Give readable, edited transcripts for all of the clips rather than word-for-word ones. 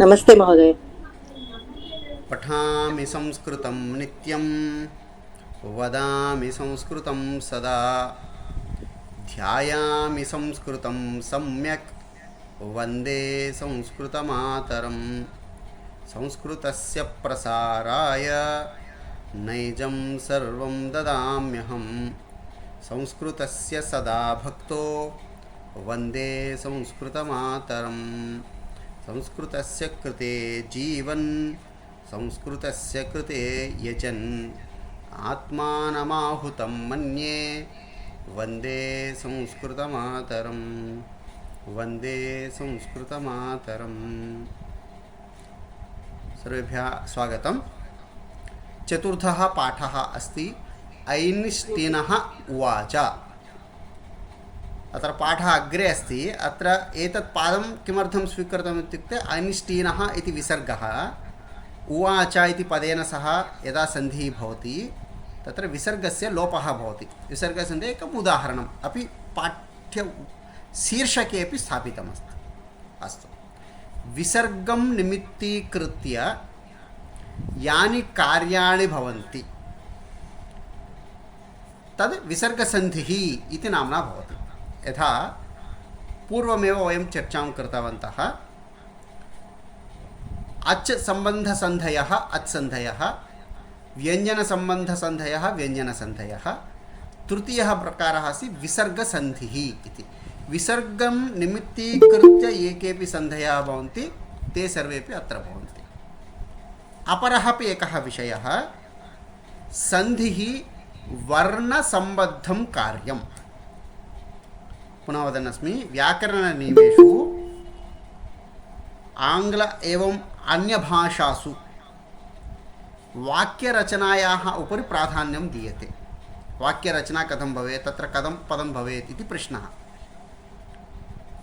नमस्ते महोदय। पठामि संस्कृतं नित्यं वदामि संस्कृतं सदा ध्यायामि संस्कृतं सम्यक् वन्दे संस्कृतमातरं संस्कृतस्य प्रसाराय नैजं सर्वं ददाम्यहं संस्कृतस्य सदा भक्तो वन्दे संस्कृतमातरं संस्कृतस्य कृते जीवन् संस्कृतस्य कृते यजन् आत्मानमाहुतं मन्ये वन्दे संस्कृतमातरं वन्दे संस्कृतमातरम्। सर्वेभ्यः स्वागतं। चतुर्थः पाठः अस्ति ऐन्स्टीनः उवाच। अत्र पाठः अग्रे अस्ति। अत्र एतत् पादं किमर्थं स्वीकृतम् इत्युक्ते ऐन्स्टीनः इति विसर्गः उवाच इति पदेन सह यदा सन्धिः भवति तत्र विसर्गस्य लोपः भवति। विसर्गसन्धेः एकम् उदाहरणम् अपि पाठ्यशीर्षके अपि स्थापितमस्ति। अस्तु, विसर्गं निमित्तीकृत्य यानि कार्याणि भवन्ति तद् विसर्गसन्धिः इति नाम्ना भवति। यथा पूर्वमेव वयं चर्चां कृतवन्तः। अच् सम्बन्धसन्धयः अच्सन्धयः, व्यञ्जनसम्बन्धसन्धयः व्यञ्जनसन्धयः। तृतीयः प्रकारः अस्ति विसर्गसन्धिः इति। विसर्गं निमित्तीकृत्य ये केऽपि सन्धयः भवन्ति ते सर्वेपि अत्र भवन्ति। अपरः अपि एकः विषयः, सन्धिः वर्णसम्बद्धं कार्यम्। पुनः वदन्नस्मि, व्याकरणनियमेषु आङ्ग्ल एवं अन्यभाषासु वाक्यरचनायाः उपरि प्राधान्यं दीयते। वाक्यरचना कथं भवेत्, तत्र कथं पदं भवेत् इति प्रश्नः।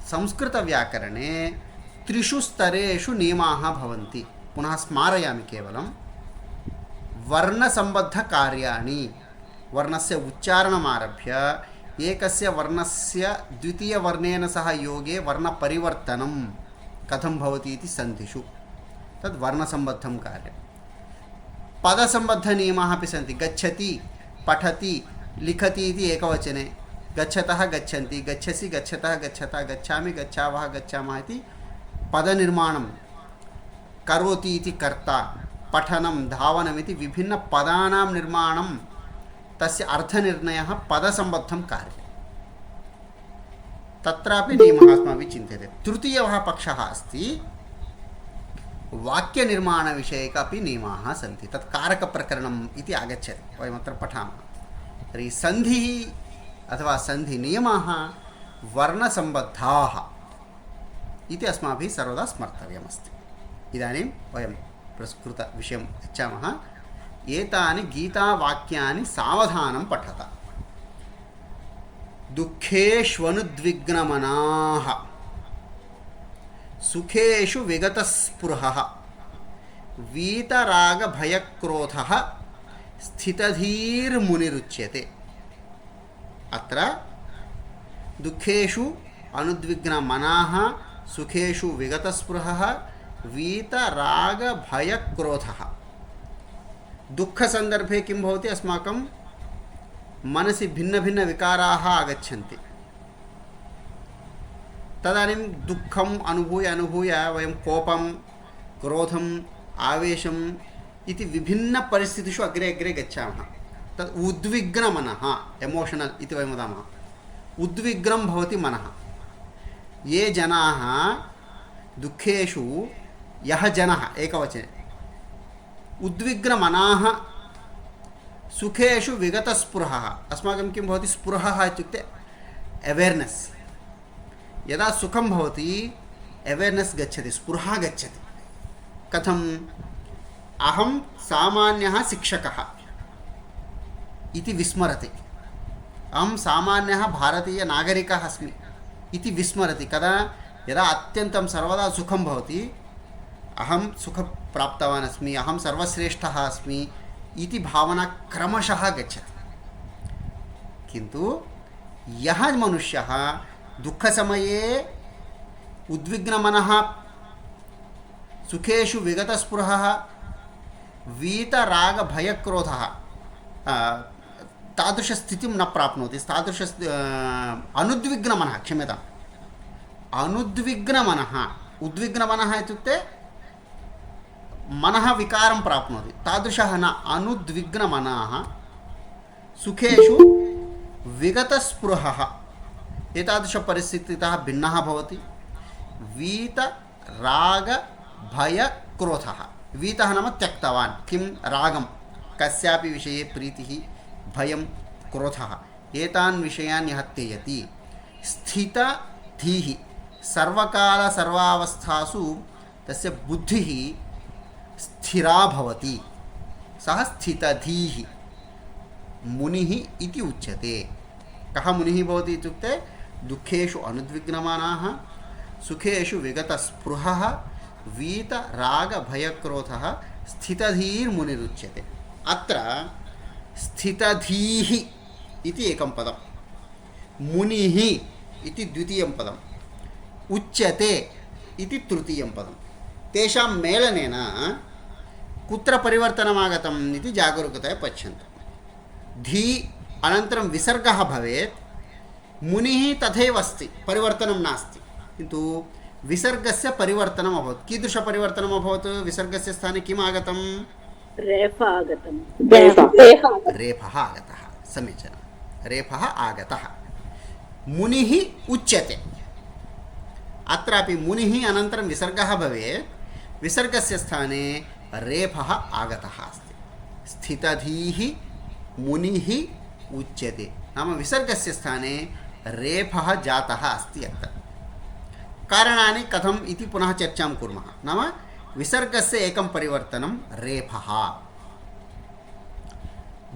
संस्कृतव्याकरणे त्रिषु स्तरेषु नियमाः भवन्ति। पुनः स्मारयामि केवलं, वर्णसम्बद्धकार्याणि, वर्णस्य उच्चारणमारभ्य एकस्य वर्णस्य द्वितीयवर्णेन सह योगे वर्णपरिवर्तनं कथं भवति इति सन्धिषु, तद् वर्णसम्बद्धं कार्यं। पदसम्बद्धनियमाः अपि सन्ति। गच्छति, पठति, लिखति इति एकवचने, गच्छतः गच्छन्ति, गच्छसि गच्छतः गच्छतः, गच्छामि गच्छावः गच्छामः इति पदनिर्माणं, करोति इति कर्ता, पठनं धावनमिति विभिन्नपदानां निर्माणं, तस्य अर्थनिर्णयः पदसम्बद्धं कार्यं। तत्रापि नियमः अस्माभिः चिन्त्यते। तृतीयः पक्षः अस्ति, वाक्यनिर्माणविषयक अपि नियमाः सन्ति। तत् कारकप्रकरणम् इति आगच्छति, वयमत्र पठामः। तर्हि सन्धिः अथवा सन्धिनियमाः वर्णसम्बद्धाः इति अस्माभिः सर्वदा स्मर्तव्यमस्ति। इदानीं वयं प्रस्कृतविषयं गच्छामः। एतानि गीतावाक्यानि सावधानं पठत। दुःखेष्वनुद्विग्नमनाः, सुखेषु विगतस्पृहः, वीतरागभयक्रोधः स्थितधीर्मुनिरुच्यते। अत्र दुःखेषु अनुद्विग्नमनाः, सुखेषु विगतस्पृहः, वीतरागभयक्रोधः। दुःखसन्दर्भे किं भवति, अस्माकं मनसि भिन्नभिन्नविकाराः आगच्छन्ति। तदानीं दुःखम् अनुभूय अनुभूय वयं कोपं, क्रोधम्, आवेशम् इति विभिन्नपरिस्थितिषु अग्रे अग्रे गच्छामः। तद् उद्विग्नमनः, एमोशनल् इति वयं वदामः। उद्विग्नं भवति मनः। ये जनाः दुःखेषु, यः जनः एकवचने, उद्विग्नमनाः, सुखेषु विगतस्पृहः। अस्माकं किं भवति, स्पृहः इत्युक्ते अवेर्नेस्। यदा सुखं भवति अवेर्नेस् गच्छति, स्पृहा गच्छति। कथम्, अहं सामान्यः शिक्षकः इति विस्मरति, अहं सामान्यः भारतीयनागरिकः अस्मि इति विस्मरति। कदा, यदा अत्यन्तं सर्वदा सुखं भवति, अहं सुखं प्राप्तवान् अस्मि, अहं सर्वश्रेष्ठः अस्मि इति भावना क्रमशः गच्छति। किन्तु यः मनुष्यः दुःखसमये उद्विग्नमनः सुखेषु विगतस्पृहः वीतरागभयक्रोधः तादृशस्थितिं न प्राप्नोति तादृश अनुद्विग्नमनः क्षम्यताम् अनुद्विग्नमनः उद्विग्नमनः इत्युक्ते मनः विकारं प्राप्नोति तादृशः न अनुद्विग्नमनः सुखेषु विगतस्पृहः एतादृशपरिस्थितितः भिन्नः भवति वीतरागभयक्रोधः वीतः नाम त्यक्तवान् किं रागं कस्यापि विषये प्रीतिः भयं क्रोधः एतान् विषयान् यः त्यजति स्थितधीः सर्वकाल सर्वावस्थासु तस्य बुद्धिः स्थिरा भवति सः स्थितधीः मुनिः इति उच्यते कः मुनिः भवति इत्युक्ते दुःखेषु अनुद्विग्नमानः सुखेषु विगतस्पृहः वीतरागभयक्रोधः स्थितधीर्मुनिरुच्यते अत्र स्थितधीः इति एकं पदं मुनिः इति द्वितीयं पदम् उच्यते इति तृतीयं पदं तेषां मेलनेन कुत्र परिवर्तनमागतम् इति जागरूकतया पश्यन्तु धी अनन्तरं विसर्गः भवेत् मुनिः तथैव अस्ति परिवर्तनं नास्ति किन्तु विसर्गस्य परिवर्तनम् अभवत् कीदृशपरिवर्तनम् अभवत् विसर्गस्य स्थाने किम् आगतं रेफः आगतः समीचीनं रेफः आगतः मुनिः उच्यते अत्रापि मुनिः अनन्तरं विसर्गः भवेत् विसर्गस्य स्थाने रेफः आगतः अस्ति स्थितधीः मुनिः उच्यते नाम विसर्गस्य स्थाने रेफः जातः अस्ति अत्र कारणानि कथम् इति पुनः चर्चां कुर्मः नाम विसर्गस्य एकं परिवर्तनं रेफः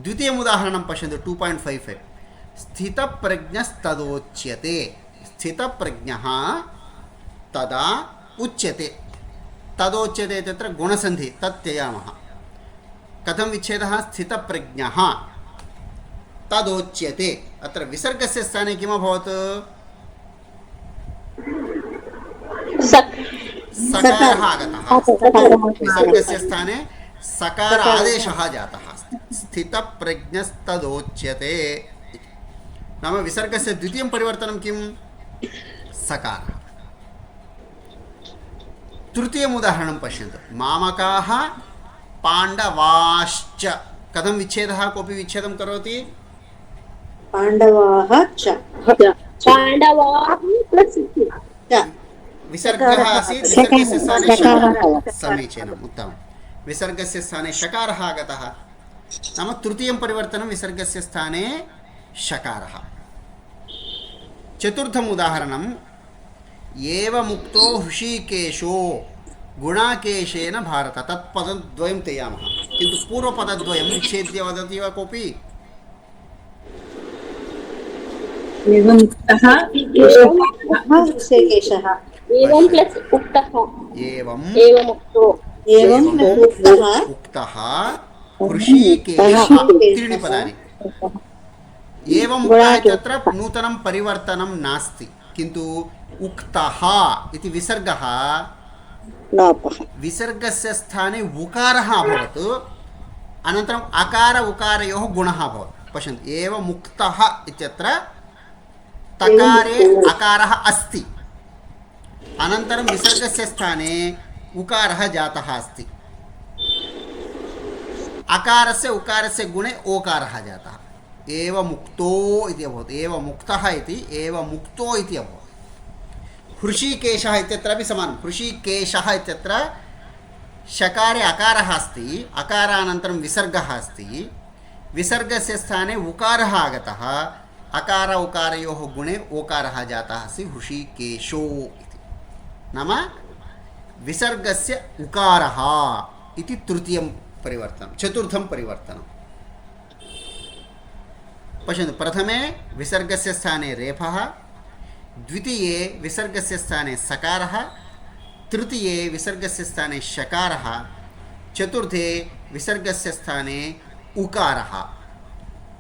द्वितीयम् उदाहरणं पश्यन्तु 2.55 स्थितप्रज्ञस्तदोच्यते स्थितप्रज्ञः तदा उच्यते तदोच्यते तत्र गुणसन्धि तत् त्यजामः कथं विच्छेदः स्थितप्रज्ञः तदोच्यते अत्र विसर्गस्य स्थाने किम् अभवत् सकारः आगतः विसर्गस्य स्थाने सकार आदेशः जातः स्थितप्रज्ञस्तदोच्यते नाम विसर्गस्य द्वितीयं परिवर्तनं किं सकारः तृतीयम् उदाहरणं पश्यन्तु मामकाः पाण्डवाश्च कथं विच्छेदः कोऽपि विच्छेदं करोति पाण्डवाः च विसर्गः आसीत् विसर्गस्य स्थाने शकारः समीचीनम् उत्तमं विसर्गस्य स्थाने शकारः आगतः नाम तृतीयं परिवर्तनं विसर्गस्य स्थाने शकारः चतुर्थम् उदाहरणम् एवमुक्तो हृषीकेशो गुणाकेशेन भारत तत्पदद्वयं त्यजामः किन्तु पूर्वपदद्वयं विच्छेद्य वदति वा कोऽपि एवमुक्तः हृषीकेशः एवं प्लस् उक्तः उक्तः हृषीकेशः त्रीणि पदानि एवम् उक्तः इत्यत्र नूतनं परिवर्तनं नास्ति किन्तु उक्तः इति विसर्गः विसर्गस्य स्थाने उकारः अभवत् अनन्तरम् अकार उकारयोः गुणः अभवत् पश्यन्तु एवमुक्तः इत्यत्र तकारे अकारः अस्ति अनन्तरं विसर्गस्य स्थाने उकारः जातः अस्ति अकारस्य उकारस्य गुणे ओकारः जातः एवमुक्तो इति अभवत् एवमुक्तः इति एवमुक्तो इति अभवत् हृषीकेशः इत्यत्रापि समानं हृषीकेशः इत्यत्र शकारे अकारः अस्ति अकारानन्तरं विसर्गः अस्ति विसर्गस्य स्थाने उकारः आगतः अकार उकारयोः गुणे ओकारः जातः अस्ति हृषीकेशो इति नाम विसर्गस्य उकारः इति तृतीयं परिवर्तनं चतुर्थं परिवर्तनं पश्यन्तु प्रथमे विसर्गस्य स्थाने रेफः द्वितीये विसर्गस्य स्थाने सकारः तृतीये विसर्गस्य स्थाने शकारः चतुर्थे विसर्गस्य स्थाने उकारः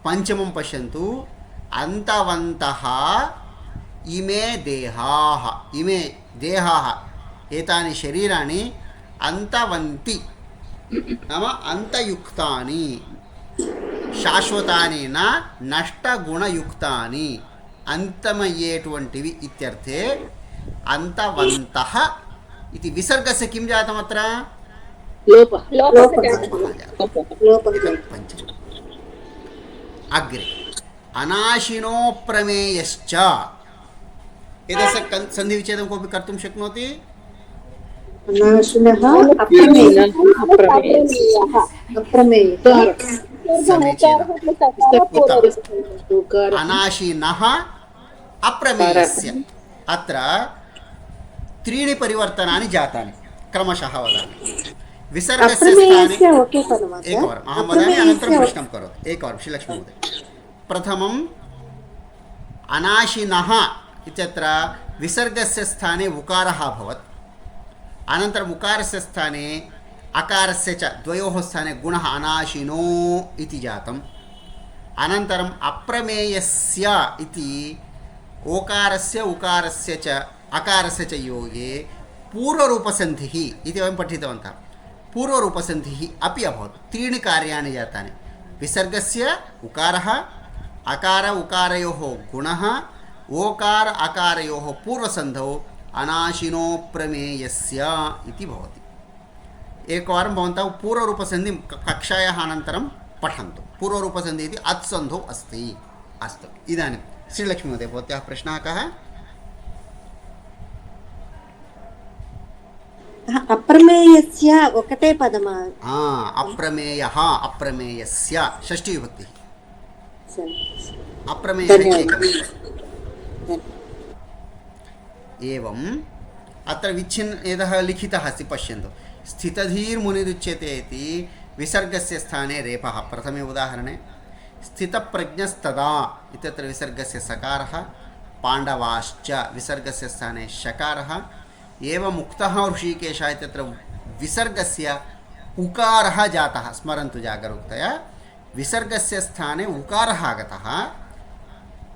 पञ्चमं पश्यन्तु अन्तवन्तः इमे देहाः, इमे देहाः एतानि शरीराणि अन्तवन्ति नाम अन्तयुक्तानि, शाश्वतानि न नष्टगुणयुक्तानि, अंतमय्येटुवन्टिवि इत्यर्थे अन्तवन्तः इति विसर्गस्य किं जातमत्र? लोपः पञ्चमम्। अग्रे अनाशिनो प्रमेयश्च, एतस्य सन्धिविच्छेदं कोऽपि कर्तुं शक्नोति? अनाशिनः समीचीनम्, उत्तमम्। अनाशिनः अप्रमेयस्य, अत्र त्रीणि परिवर्तनानि जातानि, क्रमशः वदामि। विसर्गस्य स्थाने एकवारम् अहं वदामि, अनन्तरं प्रश्नं करोतु। एकवारं श्रीलक्ष्मी महोदय। प्रथमम् अनाशिनः इत्यत्र विसर्गस्य स्थाने उकारः अभवत्, अनन्तरम् उकारस्य स्थाने अकारस्य च द्वयोः स्थाने गुणः अनाशिनो इति जातम्। अनन्तरम् अप्रमेयस्य इति ओकारस्य उकारस्य च अकारस्य च योगे पूर्वरूपसन्धिः इति वयं पठितवन्तः। पूर्वरूपसन्धिः अपि अभवत्। त्रीणि कार्याणि जातानि। विसर्गस्य उकारः, अकार उकारयोः गुणः, ओकार अकारयोः पूर्वसन्धौ अनाशिनो प्रमेयस्य इति भवति। एकवारं भवन्तः पूर्वरूपसन्धिं कक्षायाः अनन्तरं पठन्तु। पूर्वरूपसन्धिः इति अत्सन्धौ अस्ति। अस्तु, इदानीं श्रीलक्ष्मी महोदय, भवत्याः प्रश्नः कः? अप्रमेयस्य ఒకటే పదమా? अप्रमेयः, अप्रमेयस्य षष्ठी विभक्तिः। एवम् अत्र विच्छिन्नः लिखितः अस्ति, पश्यन्तु। स्थितधीर्मुनिरुच्यते इति विसर्गस्य स्थाने रेफः। प्रथमे उदाहरणे स्थितप्रज्ञस्तदा इत्यत्र विसर्गस्य सकारः, पाण्डवाश्च विसर्गस्य स्थाने शकारः। एवम् उक्तः ऋषिकेशः इत्यत्र विसर्गस्य उकारः जातः। स्मरन्तु जागरूकतया, विसर्गस्य स्थाने उकारः आगतः,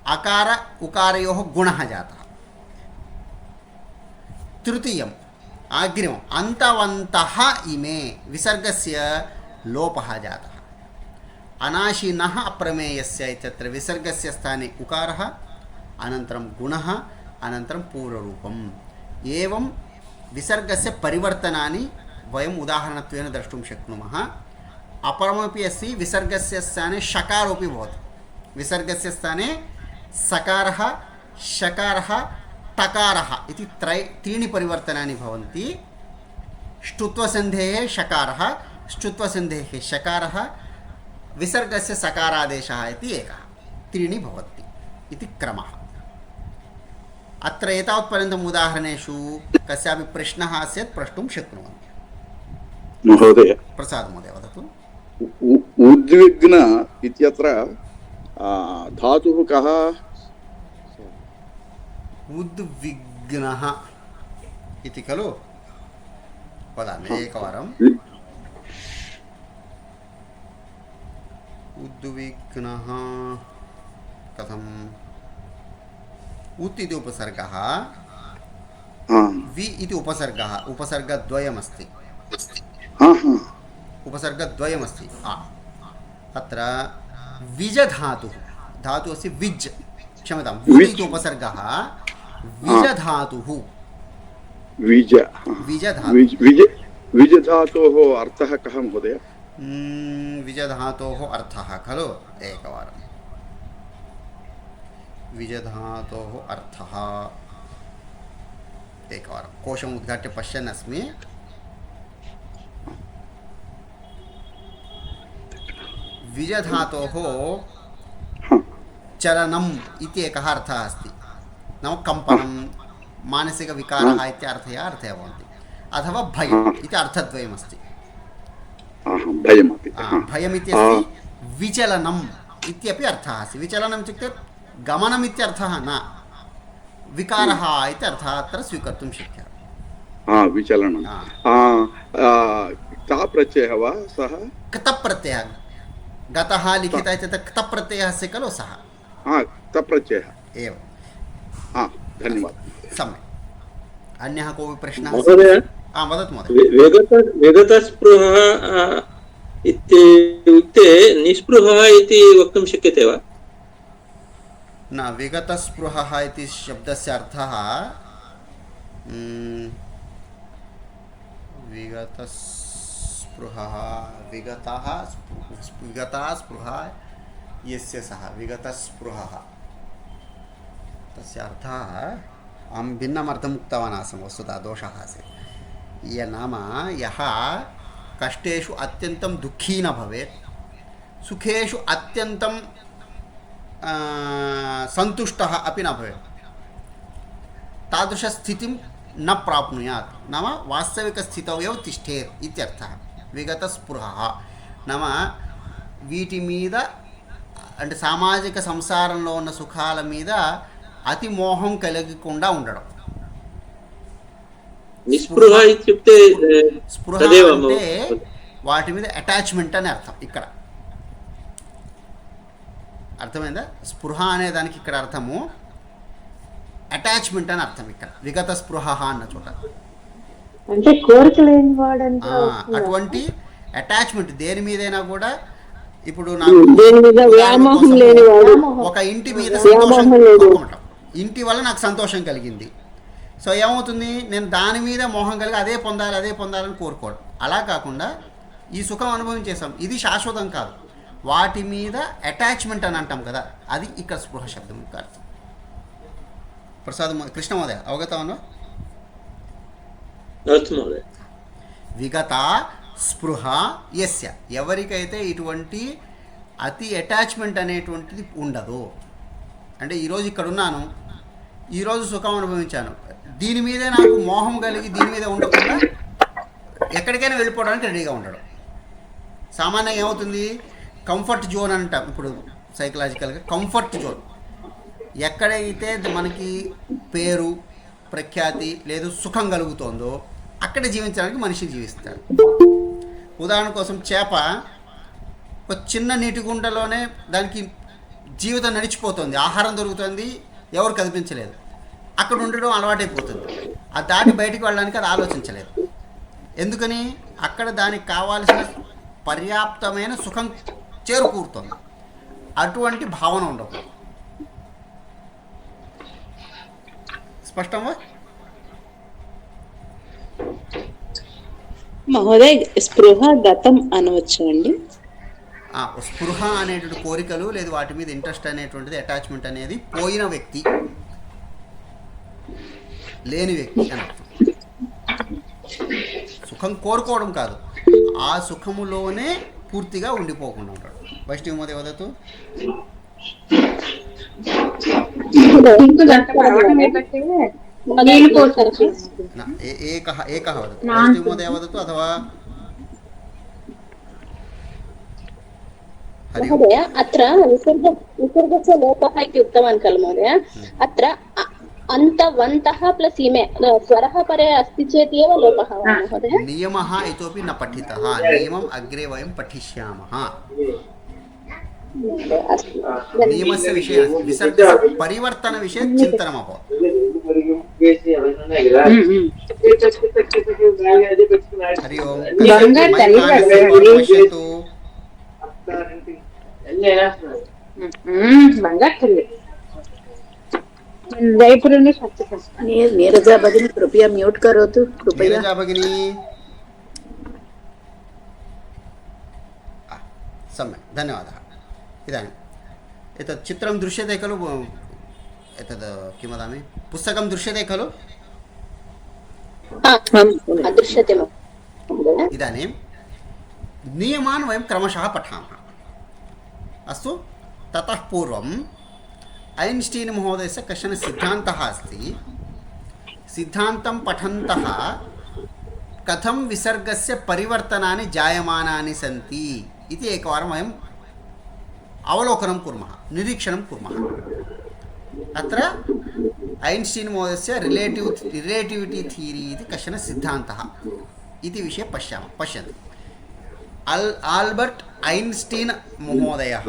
अकार उकारयोः गुणः जातः। तृतीयम् अग्रिमम् अन्तवन्तः इमे, विसर्गस्य लोपः जातः। अनाशिनः अप्रमेयस्य इत्यत्र विसर्गस्य स्थाने उकारः, अनन्तरं गुणः, अनन्तरं पूर्वरूपम्। एवं विसर्गस्य परिवर्तनानि वयम् उदाहरणत्वेन द्रष्टुं शक्नुमः। अपरमपि अस्ति, विसर्गस्य स्थाने शकारोपि भवति। विसर्गस्य स्थाने सकारः, शकारः, टकारः इति त्रीणि परिवर्तनानि भवन्ति। ष्टुत्वसन्धेः शकारः, ष्टुत्वसन्धेः शकारः, विसर्गस्य सकारादेशः इति एकः। त्रीणि भवन्ति इति क्रमः। अत्र एतावत्पर्यन्तम् उदाहरणेषु कस्यापि प्रश्नः स्यात् प्रष्टुं शक्नुवन्ति। महोदय, प्रसाद महोदय वदतु। उद्विग्न इत्यत्र धातुः कः? उद्विग्नः इति खलु? वदामि एकवारम्। उद्विग्नः कथम्? उत् इति उपसर्गः, वि इति उपसर्गः, उपसर्गद्वयमस्ति। उपसर्गद्वयमस्ति। अत्र विजधातुः, धातुः अस्ति विज्, क्षम्यतां, वि इति उपसर्गः, विजधातुः। विजधातोः अर्थः कः महोदय? विजधातोः अर्थः खलु? एकवारं विजधातोः अर्थः एकवारं कोशम् उद्घाट्य पश्यन् अस्मि। विजधातोः चलनम् इति एकः अर्थः अस्ति, नाम कम्पनं, मानसिकविकारः इत्यर्थया अर्थः भवन्ति, अथवा भयम् इति अर्थद्वयमस्ति। भयम् इत्यस्ति, विचलनम् इत्यपि अर्थः अस्ति। विचलनम् इत्युक्ते गमनम् इत्यर्थः न, विकारः इति अर्थः अत्र स्वीकर्तुं शक्यः। विचलनं कः प्रत्ययः वा? सः क्तप्रत्ययः, गतः लिखितः इत्यत्र क्तप्रत्ययः अस्ति खलु, सः तप्रत्ययः एवं धन्यवादः सम्यक् अन्यः कोऽपि प्रश्नः महोदय वदतु महोदय विगतस्पृहः इत्युक्ते निस्पृहः इति वक्तुं शक्यते वा न विगतस्पृहः इति शब्दस्य अर्थः विगतस्पृहः विगता स्पृहा यस्य सः विगतस्पृहः तस्य अर्थः अहं भिन्नम् अर्थम् उक्तवान् आसम् वस्तुतः दोषः आसीत् नाम यः कष्टेषु अत्यन्तं दुःखी न भवेत् सुखेषु अत्यन्तं सन्तुष्टः अपि न भवेत् तादृशस्थितिं न प्राप्नुयात् नाम वास्तविकस्थितौ एव तिष्ठेत् इत्यर्थः विगतस्पृहः नाम వీటి మీద అంటే సామాజిక సంసారంలో ఉన్న సుఖాల మీద అతి మోహం కలగకుండా ఉండడం నిస్పృహ ఇత్యుక్తే స్పృహ అంటే వాటి మీద అటాచ్మెంట్ అని అర్థం ఇక్కడ అర్థమైందా స్పృహ అనే దానికి ఇక్కడ అర్థము అటాచ్మెంట్ అని అర్థం ఇక్కడ విగత స్పృహ అన్న చోట అంటే కోరిక లేని వాడంటే అటువంటి అటాచ్మెంట్ దేని మీదైనా కూడా ఇప్పుడు నాకు ఒక ఇంటి మీద సంతోషం ఇంటి వల్ల నాకు సంతోషం కలిగింది సో ఏమవుతుంది నేను దాని మీద మోహం కలిగి అదే పొందాలని కోరుకోవడం అలా కాకుండా ఈ సుఖం అనుభవించేసాం ఇది శాశ్వతం కాదు వాటి మీద అటాచ్మెంట్ అని అంటాం కదా అది ఇక్కడ స్పృహ శబ్దం అర్థం ప్రసాద్ కృష్ణ మహోదయ అవగతమను విగత స్పృహ యస్య ఎవరికైతే ఇటువంటి అతి అటాచ్మెంట్ అనేటువంటిది ఉండదు అంటే ఈరోజు ఇక్కడ ఉన్నాను ఈరోజు సుఖం అనుభవించాను దీని మీదే నాకు మోహం కలిగి దీని మీద ఉండకుండా ఎక్కడికైనా వెళ్ళిపోవడానికి రెడీగా ఉండడం సామాన్యంగా ఏమవుతుంది కంఫర్ట్ జోన్ అంటాం ఇప్పుడు సైకలాజికల్గా కంఫర్ట్ జోన్ ఎక్కడైతే మనకి పేరు ప్రఖ్యాతి లేదు సుఖం కలుగుతుందో అక్కడ జీవించడానికి మనిషి జీవిస్తాడు ఉదాహరణ కోసం చేప ఒక చిన్న నీటి గుంటలోనే దానికి జీవితం నడిచిపోతుంది ఆహారం దొరుకుతుంది ఎవరు కనిపించలేదు అక్కడ ఉండడం అలవాటైపోతుంది అది దాటి బయటికి వెళ్ళడానికి అది ఆలోచించలేదు ఎందుకని అక్కడ దానికి కావాల్సిన పర్యాప్తమైన సుఖం చేరుకూరుతుంది అటువంటి భావన ఉండదు స్పష్టమా మహోదయ స్పృహ గతం అనవచ్చు అండి స్పృహ అనేటువంటి కోరికలు లేదు వాటి మీద ఇంట్రెస్ట్ అనేటువంటిది అటాచ్మెంట్ అనేది పోయిన వ్యక్తి లేని వ్యక్తి అని అర్థం సుఖం కోరుకోవడం కాదు ఆ సుఖములోనే పూర్తిగా ఉండిపోకుండా ఉంటాడు వైష్ణవి మోదే వదతు एकः वदतु महोदय वदतु अथवा महोदय अत्र विसर्गस्य लोपः इति उक्तवान् खलु महोदय अत्र अन्तवन्तः प्लस् इमे स्वरः परे अस्ति चेत् एव लोपः वा महोदय नियमः इतोपि न पठितः नियमम् अग्रे वयं पठिष्यामः नियमस्य विषये विसर्गस्य परिवर्तनविषये चिन्तनम् अभवत् हरि ओम् पश्यतु नीरजा भगिनी कृपया म्यूट करोतु कृपया नीरजा भगिनी सम्यक् धन्यवादः इदानीम् एतत् चित्रं दृश्यते खलु एतद् किं वदामि पुस्तकं दृश्यते खलु दृश्यते इदानीं नियमान् वयं क्रमशः पठामः अस्तु ततः पूर्वम् ऐन्स्टीन् महोदयस्य कश्चन सिद्धान्तः अस्ति सिद्धान्तं पठन्तः कथं विसर्गस्य परिवर्तनानि जायमानानि सन्ति इति एकवारं वयम् अवलोकनं कुर्मः निरीक्षणं कुर्मः अत्र ऐन्स्टीन् महोदयस्य रिलेटिविटी थीरी इति कश्चन सिद्धान्तः इति विषये पश्यन्तु आल्बर्ट् ऐन्स्टीन् महोदयः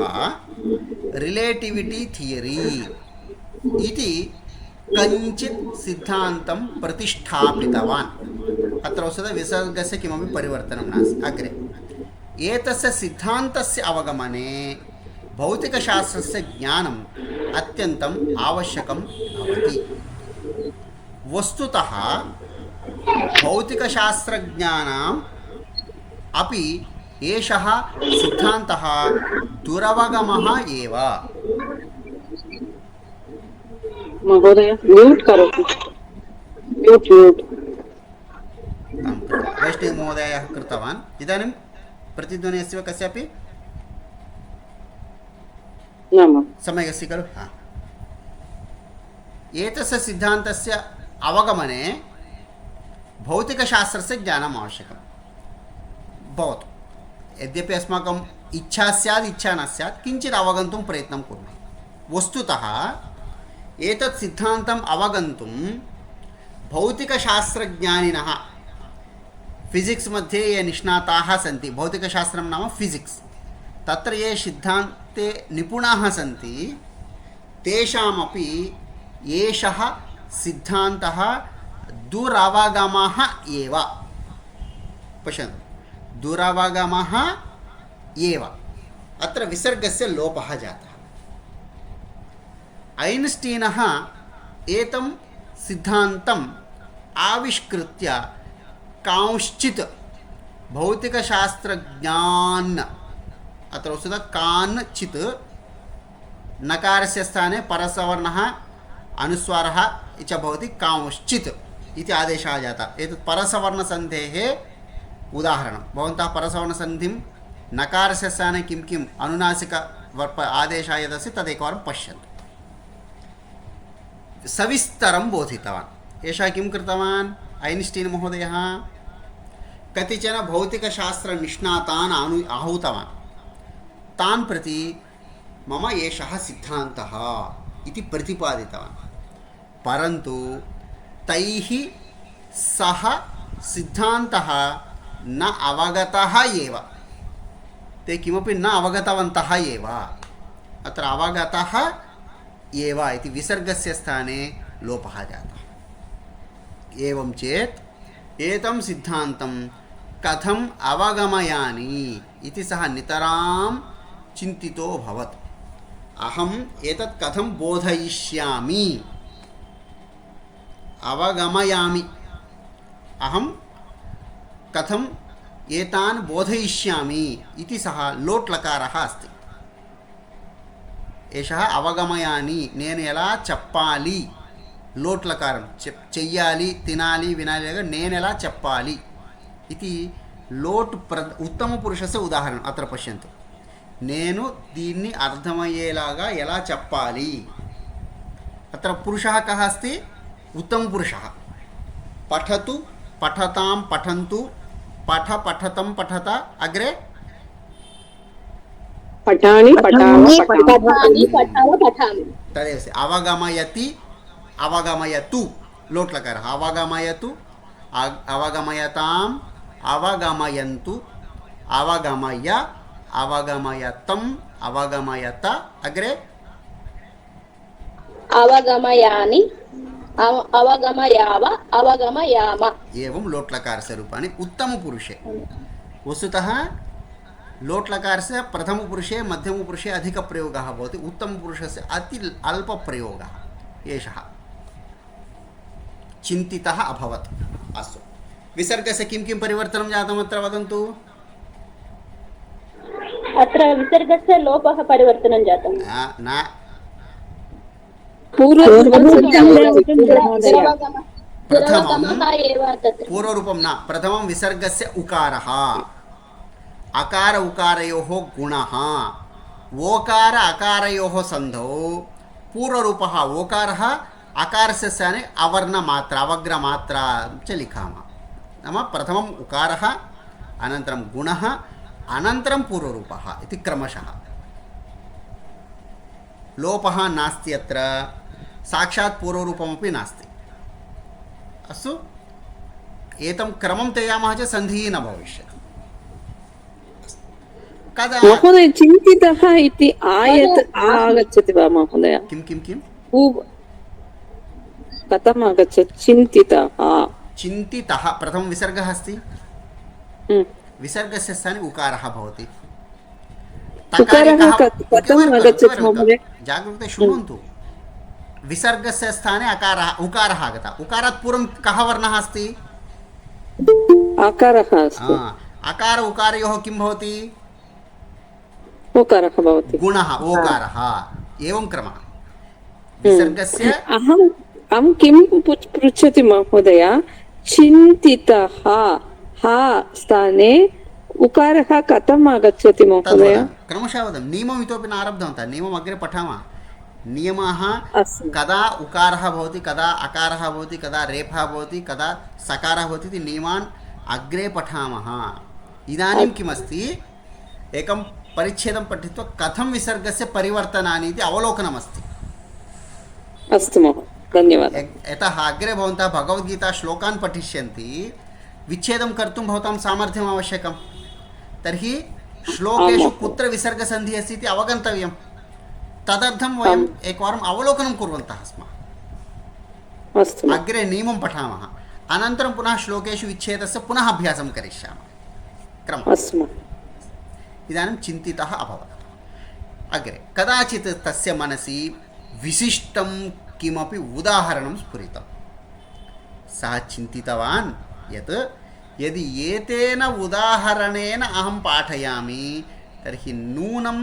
रिलेटिविटी थियरी इति कञ्चित् सिद्धान्तं प्रतिष्ठापितवान्। अत्र वस्तुतः विसर्गस्य किमपि परिवर्तनं नास्ति। अग्रे एतस्य सिद्धान्तस्य अवगमने भौतिकशास्त्रस्य ज्ञानम् अत्यन्तम् आवश्यकं भवति। वस्तुतः भौतिकशास्त्रज्ञानाम् अपि एषः सिद्धान्तः दुरवगमः एव। महोदय म्यूट करोतु, म्यूट म्यूट। वैष्णवमहोदयः कृतवान्। इदानीं प्रतिध्वनिः अस्ति वा कस्यापि? न सम्यक् अस्ति खलु? एतस्य सिद्धान्तस्य अवगमने भौतिकशास्त्रस्य ज्ञानम् आवश्यकं भवतु। यद्यपि अस्माकम् इच्छा स्यात् इच्छा न स्यात् किञ्चित् अवगन्तुं प्रयत्नं कुर्मः। वस्तुतः एतत् सिद्धान्तम् अवगन्तुं भौतिकशास्त्रज्ञानिनः फिजिक्स् मध्ये ये निष्णाताः सन्ति, भौतिकशास्त्रं नाम फिजिक्स्, तत्र ये सिद्धान्ते निपुणाः सन्ति तेषामपि एषः सिद्धान्तः दुरवगमः एव। पश्यन्तु, दुरवगमः एव। अत्र विसर्गस्य लोपः जातः। ऐन्स्टीनः एतं सिद्धान्तम् आविष्कृत्य कांश्चित् भौतिकशास्त्रज्ञान्, अत्र वस्तुतः काञ्चित् नकारस्य स्थाने परसवर्णः अनुस्वारः च भवति, कांश्चित् इति आदेशः जातः। एतत् परसवर्णसन्धेः उदाहरणं। भवन्तः परसवर्णसन्धिं नकारस्य स्थाने किं किम् अनुनासिक आदेशः यदस्ति तदेकवारं पश्यन्तु। सविस्तरं बोधितवान्। एषः किं कृतवान्? ऐन्स्टीन् महोदयः कतिचन भौतिकशास्त्रनिष्णातान् आहूतवान्। तान् प्रति मम एषः सिद्धान्तः इति प्रतिपादितवान्। परन्तु तैः सः सिद्धान्तः न अवगतः एव। ते किमपि न अवगतवन्तः एव। अत्र अवगतः एव इति विसर्गस्य स्थाने लोपः जातः। एवं चेत् एतं सिद्धान्तं कथम् अवगमयानि इति सः नितरां चिन्तितो भवत्। अहम् एतत् कथं बोधयिष्यामि, अवगमयामि, अहं कथम् एतान् बोधयिष्यामि इति सः लोट् लकारः अस्ति। एषः अवगमयानि नेनु एला चप्पाली, लोट् लकारं చెయ్యాలి తినాలి వినాలి నేను ఎలా చెప్పాలి इति लोट् उत्तमपुरुषस्य उदाहरणम् अत्र पश्यन्तु। నేను దీన్ని అర్థమయ్యేలాగా ఎలా చెప్పాలి। अत्र पुरुषः कः अस्ति? उत्तमपुरुषः। पठतु पठतां पठन्तु, पठ पठतं पठत, अग्रे पठामि पठामि पठामि पठामि। तदेव अवगमयति अवगमयतु, लोट् लकारः। अवगमयतु, अवगमयताम्, अवगमयन्तु, अवगमय, अवगमयतम्, अवगमयत, अग्रे अवगमयानि, अवगमयाव, अवगमयाम। एवं लोट् लकारस्य रूपाणि उत्तमपुरुषे। वस्तुतः लोट् लकारस्य प्रथमपुरुषे मध्यमपुरुषे अधिकप्रयोगः भवति, उत्तमपुरुषस्य अति अल्पप्रयोगः एषः चिन्तितः अभवत्। अस्तु, विसर्गस्य किं किं परिवर्तनं जातम् अत्र वदन्तु। अत्र विसर्गस्य लोपः परिवर्तनं जातं। न पूर्वरूपं न, प्रथमं विसर्गस्य उकारः, अकार उकारयोः गुणः, ओकार अकारयोः सन्धौ पूर्वरूपः ओकारः, अकारस्य स्थाने अवर्णमात्रा अवग्रमात्रा च लिखामः। नाम प्रथमम् उकारः, अनन्तरं गुणः, अनन्तरं पूर्वरूपः इति क्रमशः। लोपः नास्ति अत्र, साक्षात् पूर्वरूपमपि नास्ति। अस्तु, एतं क्रमं त्यजामः चेत् सन्धिः न भविष्यति। कदा महोदय चिन्तितः इति आगच्छति वा महोदय? किं किं किं कथम् आगच्छति? चिन्तितः चिन्तितः प्रथमं विसर्गः अस्ति, विसर्गस्य स्थाने उकारः भवति। कथम् आगच्छति महोदय? जागरूकतया शृण्वन्तु। विसर्गस्य स्थाने उकारः आगतः। उकारात् पूर्वं कः वर्णः अस्ति? आकारः अस्ति। अकार उकारयोः किं भवति? ओकारः भवति। गुणः ओकारः। एवं क्रमः विसर्गस्य। अहं किं पृच्छति महोदय? चिन्तितः हा स्थाने उकारः कथम् आगच्छति महोदय? क्रमशः वदन्। नियमम् इतोपि न आरब्धवन्तः, नियमम् अग्रे पठामः। नियमः कदा उकारः भवति, कदा अकारः भवति, कदा रेफः भवति, कदा सकारः भवति इति नियमान् अग्रे पठामः। इदानीं किमस्ति, एकं परिच्छेदं पठित्वा कथं विसर्गस्य परिवर्तनानि इति अवलोकनमस्ति। अस्तु महोदय, धन्यवादः। यतः अग्रे भवन्तः भगवद्गीता श्लोकान् पठिष्यन्ति, विच्छेदं कर्तुं भवतां सामर्थ्यम् आवश्यकं। तर्हि श्लोकेषु कुत्र विसर्गसन्धिः अस्ति इति अवगन्तव्यं। तदर्थं वयम् एकवारम् अवलोकनं कुर्वन्तः स्मः। अस्तु, अग्रे नियमं पठामः, अनन्तरं पुनः श्लोकेषु विच्छेदस्य पुनः अभ्यासं करिष्यामः। क्रमः। अस्तु। इदानीं चिन्तितः अभवत्। अग्रे कदाचित् तस्य मनसि विशिष्टं किमपि उदाहरणं स्फुरितं। सः चिन्तितवान् यत् यदि एतेन उदाहरणेन अहं पाठयामि तर्हि नूनं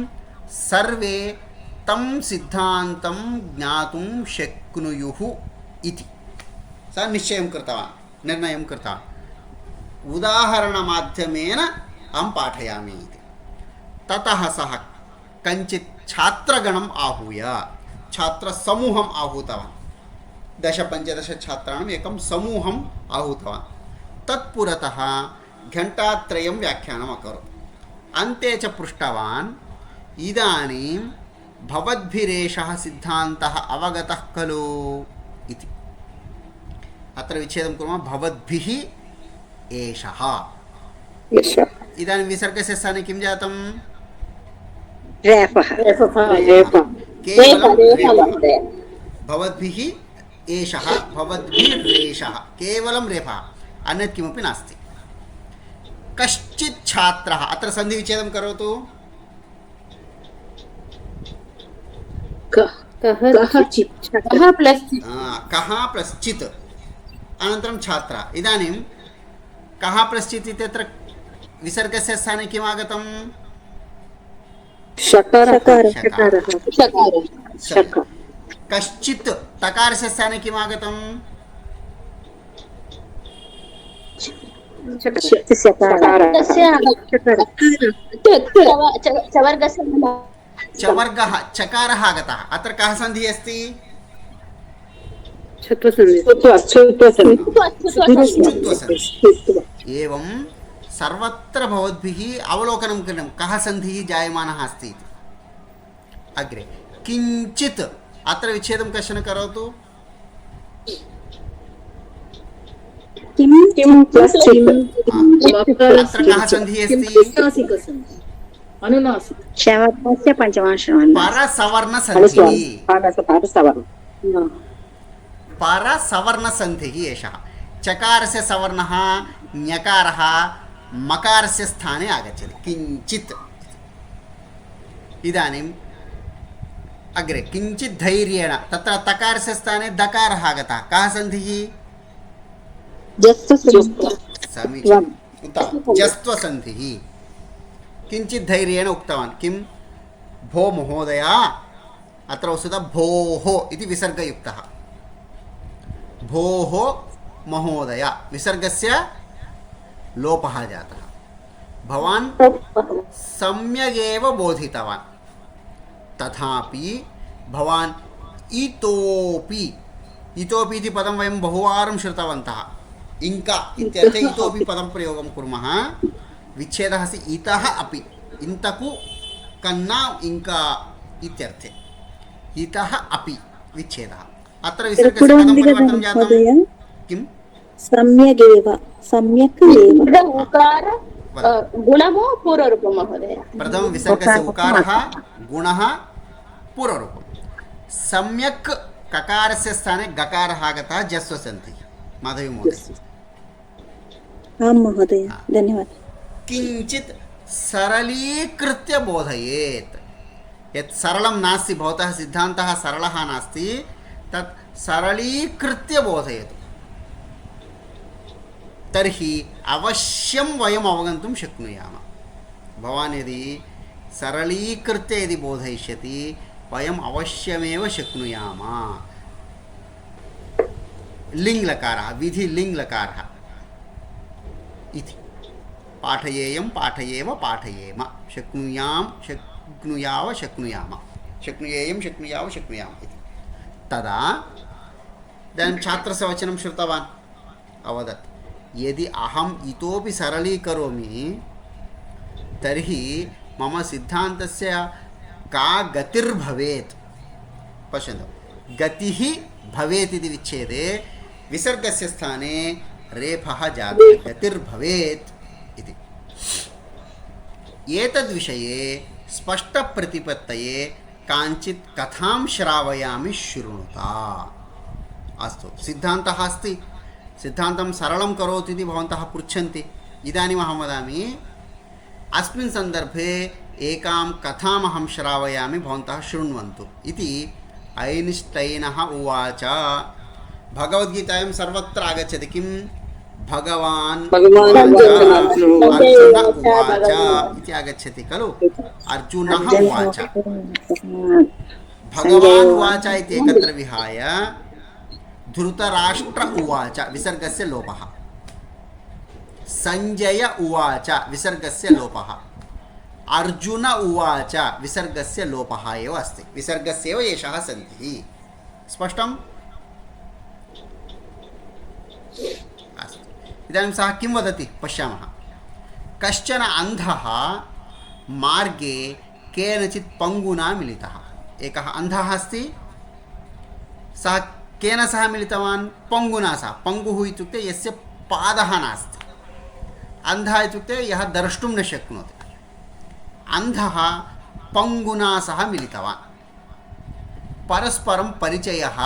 सर्वे तं सिद्धान्तं ज्ञातुं शक्नुयुः इति सः निश्चयं कृतवान्, निर्णयं कृतवान्। उदाहरणमाध्यमेन अहं पाठयामि इति। ततः सः कञ्चित् छात्रगणम् आहूय छात्रसमूहम् आहूतवान्। 10-15 छात्राणाम् एकं समूहम् आहूतवान्। तत्पुरतः घण्टात्रयं व्याख्यानम् अकरोत्। अन्ते च पृष्टवान्, इदानीं भवद्भिरेषः सिद्धान्तः अवगतः खलु इति। अत्र विच्छेदं कुर्मः। भवद्भिः एषः। इदानीं विसर्गस्य स्थाने किं जातं? रेफः। भवद्भिः एषः, भवद्भिरेषः, केवलं रेफः, अन्यत् किमपि नास्ति। कश्चित् छात्रः, अत्र सन्धिविच्छेदं करोतु। कः प्लस् चित् अनन्तरं छात्रः। इदानीं कः प्लस् चित् इत्यत्र विसर्गस्य स्थाने किम् आगतं? कश्चित् तकारस्य स्थाने किम् आगतं? चवर्गः चकारः आगतः। अत्र कः सन्धिः अस्ति? एवं सर्वत्र भवद्भिः अवलोकनं करणीयं, कः सन्धिः जायमानः अस्ति इति। अग्रे किञ्चित्, अत्र विच्छेदं कश्चन करोतु। अत्र कः सन्धिः अस्ति? परसवर्णसन्धिः एषः। चकारस्य सवर्णः ञकारः मकारस्य स्थाने आगच्छति। किञ्चित्। इदानीम् अग्रे किञ्चित् धैर्येण, तत्र तकारस्य स्थाने दकारः आगतः। कः सन्धिः? समीचीनम्, उत्तमं, जस्त्वसन्धिः। किञ्चित् धैर्येण उक्तवान्। किं? भो महोदय, अत्र वस्तुतः भोः इति विसर्गयुक्तः। भोः महोदय, विसर्गस्य लोपः जातः। भवान् सम्यगेव बोधितवान्, तथापि भवान् इतोपि इति पदं वयं बहुवारं श्रुतवन्तः। इङ्का इत्यर्थे इतोपि पदं प्रयोगं कुर्मः। विच्छेदः अस्ति इतः अपि, इन्तकु कन्ना इङ्का इत्यर्थे इतः अपि विच्छेदः। अत्र विसर्गस्य कथं परिवर्तनं जातं? किं? सम्यगेव, सम्यक् एव। गुणमो पूर्वरूपं महोदय? प्रथमं विसर्गस्य उकारः गुणः पूर्वरूपं सम्यक् ककारस्य स्थाने गकारः आगतः जस्वसन्धिः माधवी महोदय आं महोदय धन्यवादः किञ्चित् सरलीकृत्य बोधयेत् यत् सरलं नास्ति भवतः सिद्धान्तः सरलः नास्ति तत् सरलीकृत्य बोधयतु तर्हि अवश्यं वयम् अवगन्तुं शक्नुयामः भवान् यदि सरलीकृत्य यदि बोधयिष्यति वयम् अवश्यमेव शक्नुयामः लिङ्लकारः विधिलिङ्लकारः इति पाठयेयं पाठयेव पाठयेम शक्नुयां शक्नुयाव शक्नुयाम शक्नुयेयं शक्नुयाव शक्नुयाम इति तदा इदानीं छात्रस्य वचनं श्रुतवान् अवदत् यदि अहम् इतोपि सरलीकरोमि तर्हि मम सिद्धान्तस्य का गतिर्भवेत् पश्यन्तु गतिः भवेत् इति विच्छेदे विसर्गस्य स्थाने रेफः जातः गतिर्भवेत् इति एतद्विषये स्पष्टप्रतिपत्तये काञ्चित् कथां श्रावयामि शृणुता अस्तु सिद्धान्तः अस्ति सिद्धान्तं सरलं करोतु इति भवन्तः पृच्छन्ति इदानीम् अहं वदामि अस्मिन् सन्दर्भे एकां कथामहं श्रावयामि भवन्तः शृण्वन्तु इति ऐन्स्टैनः उवाच भगवद्गीतायां सर्वत्र आगच्छति किं भगवान् अर्जुन उवाच इति आगच्छति खलु अर्जुनः उवाच भगवान् उवाच इति एकत्र विहाय धृतराष्ट्र उवाच विसर्गस्य लोपः सञ्जय उवाच विसर्गस्य लोपः अर्जुन उवाच विसर्गस्य लोपः एव अस्ति विसर्गस्यैव एषः सन्धिः स्पष्टम् अस्तु इदानीं सः किं वदति पश्यामः कश्चन अन्धः मार्गे केनचित् पङ्गुना मिलितः एकः अन्धः अस्ति सः केन सह मिलितवान् पङ्गुना सह पङ्गुः इत्युक्ते यस्य पादः नास्ति अन्धः इत्युक्ते यः द्रष्टुं न शक्नोति अन्धः पङ्गुना सह मिलितवान् परस्परं परिचयः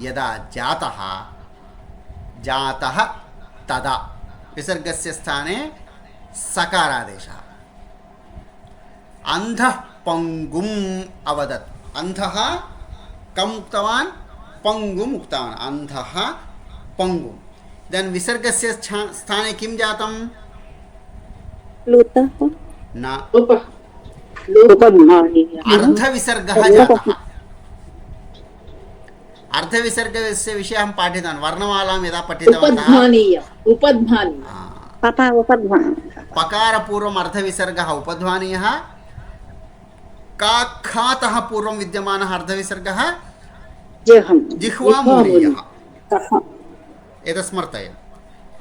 यदा जातः तदा विसर्गस्य स्थाने सकारादेशः अन्धः पङ्गुम् अवदत् अन्धः कम् उक्तवान् पङ्गुम् उक्तवान् अन्धः पङ्गुम् इदानीं विसर्गस्य स्थाने किं जातं न अर्धविसर्गः जातः अर्धविसर्गस्य विषये अहं पाठितवान् वर्णमालां यदा पठितवन्तः पकारपूर्वम् अर्धविसर्गः उपध्वानीयः काखातः पूर्वं विद्यमानः अर्धविसर्गः जिह्वामूलीयः एतत् स्मर्तव्यम्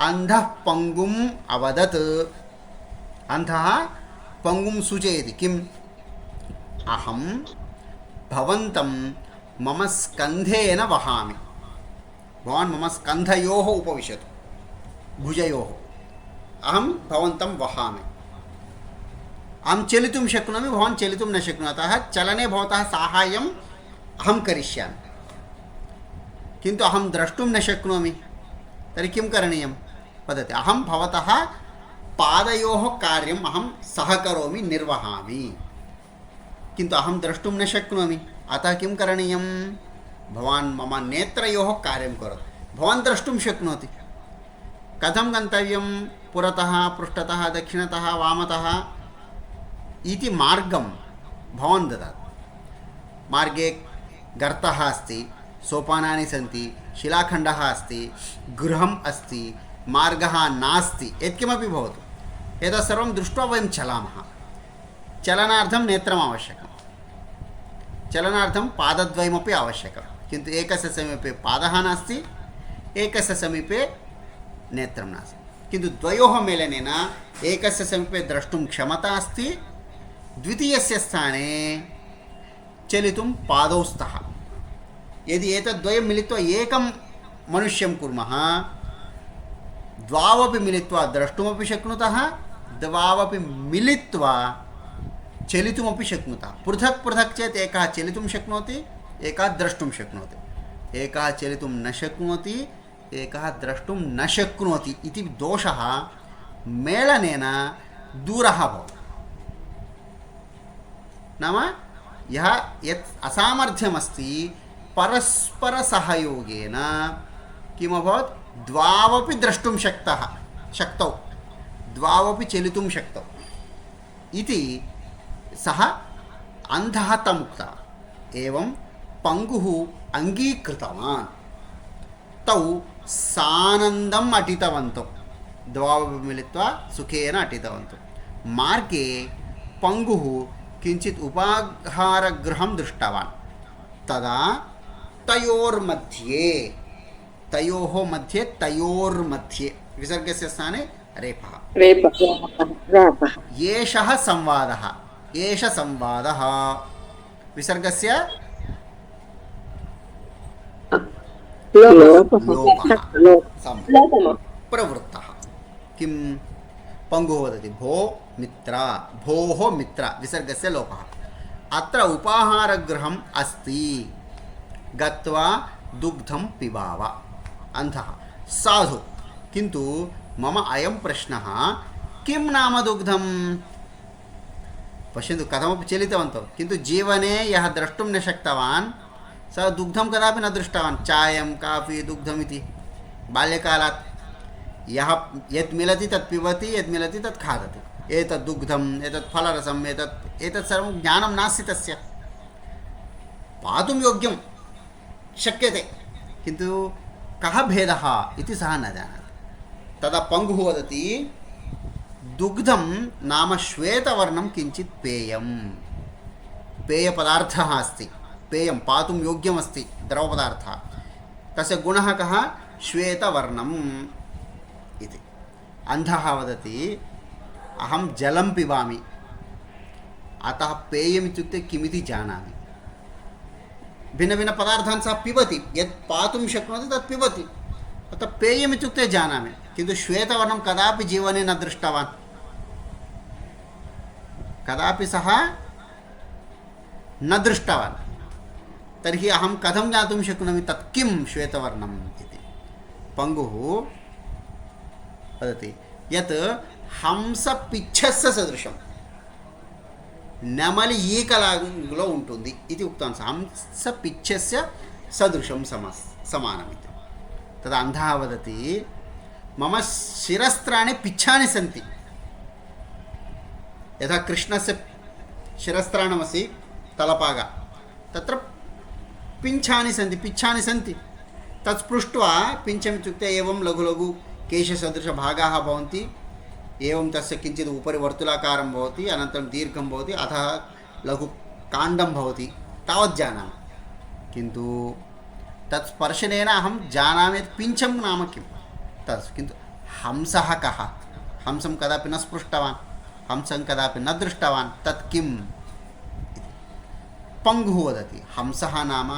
अन्धः पङ्गुम् अवदत् अन्धः पङ्गुं सूचयति किम् अहं भवन्तं मम स्कन्धेन वहामि भवान् मम स्कन्धयोः उपविशतु भुजयोः अहं भवन्तं वहामि अहं चलितुं शक्नोमि भवान् चलितुं न शक्नोति अतः चलने भवतः साहाय्यम् अहं करिष्यामि किन्तु अहं द्रष्टुं न शक्नोमि तर्हि किं करणीयं वदति अहं भवतः पादयोः कार्यम् अहं सहकरोमि निर्वहामि किन्तु अहं द्रष्टुं न शक्नोमि अतः किं करणीयं भवान् मम नेत्रयोः कार्यं करोतु भवान् द्रष्टुं शक्नोति कथं गन्तव्यं पुरतः पृष्ठतः दक्षिणतः वामतः इति मार्गं भवान् ददातु मार्गे गर्तः अस्ति सोपानानि सन्ति शिलाखण्डः अस्ति गृहम् अस्ति मार्गः नास्ति यत्किमपि भवतु एतत् सर्वं दृष्ट्वा वयं चलामः चलनार्थं नेत्रम् आवश्यकं चलनार्थं पादद्वयमपि आवश्यकं किन्तु एकस्य समीपे पादः नास्ति एकस्य समीपे नेत्रं नास्ति किन्तु द्वयोः मेलनेन एकस्य समीपे द्रष्टुं क्षमता अस्ति द्वितीयस्य स्थाने चलितुं पादौ स्तः यदि एतद्वयं मिलित्वा एकं मनुष्यं कुर्मः द्वावपि मिलित्वा द्रष्टुमपि शक्नुतः द्वावपि मिलित्वा चलितुमपि शक्नुतः। पृथक् पृथक् चेत् एकः चलितुं शक्नोति, एकः द्रष्टुं शक्नोति, एकः चलितुं न शक्नोति, एकः द्रष्टुं न शक्नोति इति दोषः मेलनेन दूरः भवति। नाम यः यत् असामर्थ्यमस्ति परस्परसहयोगेन किमभवत्, द्वावपि द्रष्टुं शक्तौ, द्वावपि चलितुं शक्तौ इति सः अन्धः तम् उक्तः। एवं पङ्गुः अङ्गीकृतवान्। तौ सानन्दम् अटितवन्तौ, द्वावपि मिलित्वा सुखेन अटितवन्तौ। मार्गे पङ्गुः किञ्चित् उपाहारगृहं दृष्टवान्। तदा तयोर्मध्ये विसर्गस्य स्थाने रेफः। एषः संवादः, एष संवादः विसर्गस्य लोपः प्रवृत्तः। किं पङ्गुः वदति, भो मित्र, भोः मित्र, विसर्गस्य लोपः। अत्र उपाहारगृहम् अस्ति, गत्वा दुग्धं पिबाव। अन्धः, साधु, किन्तु मम अयं प्रश्नः, किं नाम दुग्धं? पश्यन्तु, कथमपि चलितवन्तौ, किन्तु जीवने यः द्रष्टुं न शक्तवान् सः दुग्धं कदापि न दृष्टवान्। चायं, काफ़ी, दुग्धमिति बाल्यकालात् यः यत् मिलति तत् पिबति, यत् मिलति तत् खादति। एतत् दुग्धम्, एतत् फलरसम्, एतत् सर्वं ज्ञानं नास्ति तस्य। पातुं योग्यं शक्यते, किन्तु कः भेदः इति सः न जानाति। तदा पङ्गुः वदति, दुग्धं नाम श्वेतवर्णं किञ्चित् पेयं, पेयपदार्थः अस्ति, पेयं पातुं योग्यमस्ति द्रवपदार्थः। तस्य गुणः कः? श्वेतवर्णम् इति। अन्धः वदति, अहं जलं पिबामि, अतः पेयम् इत्युक्ते किमिति जानामि। भिन्नभिन्नपदार्थान् सः पिबति, यत् पातुं शक्नोति तत् पिबति, अतः पेयम् इत्युक्ते जानामि, किन्तु श्वेतवर्णं कदापि जीवने न दृष्टवान्। कदापि सः न दृष्टवान्। तर्हि अहं कथं ज्ञातुं शक्नोमि तत् किं श्वेतवर्णम् इति। पङ्गुः वदति यत् हंसपिच्छस्य सदृशं, నెమలి ఈకలాలో ఉంటుంది ఇది ఉక్తం. హంసపిచ్చస్య సదృశం సమానమితి. తదా అంధः వదతి మమ శిరస్త్రాణి పిచ్ఛాని సంతి. యథా కృష్ణస్య శిరస్త్రాణమసి తలపాగా తత్ర पिञ्छानि सन्ति तत् स्पृष्ट्वा पिञ्छम् इत्युक्ते एवं लघु लघु केशसदृशभागाः भवन्ति. एवं तस्य किञ्चित् उपरि वर्तुलाकारं भवति, अनन्तरं दीर्घं भवति, अतः लघु काण्डं भवति, तावत् जानामि. किन्तु तत् स्पर्शनेन अहं जानामि यत् पिञ्छं नाम किं तत्. किन्तु हंसः कः? हंसं कदापि न स्पृष्टवान्, हंसं कदापि न दृष्टवान्, तत् किम्? पङ्गुः वदति हंसः नाम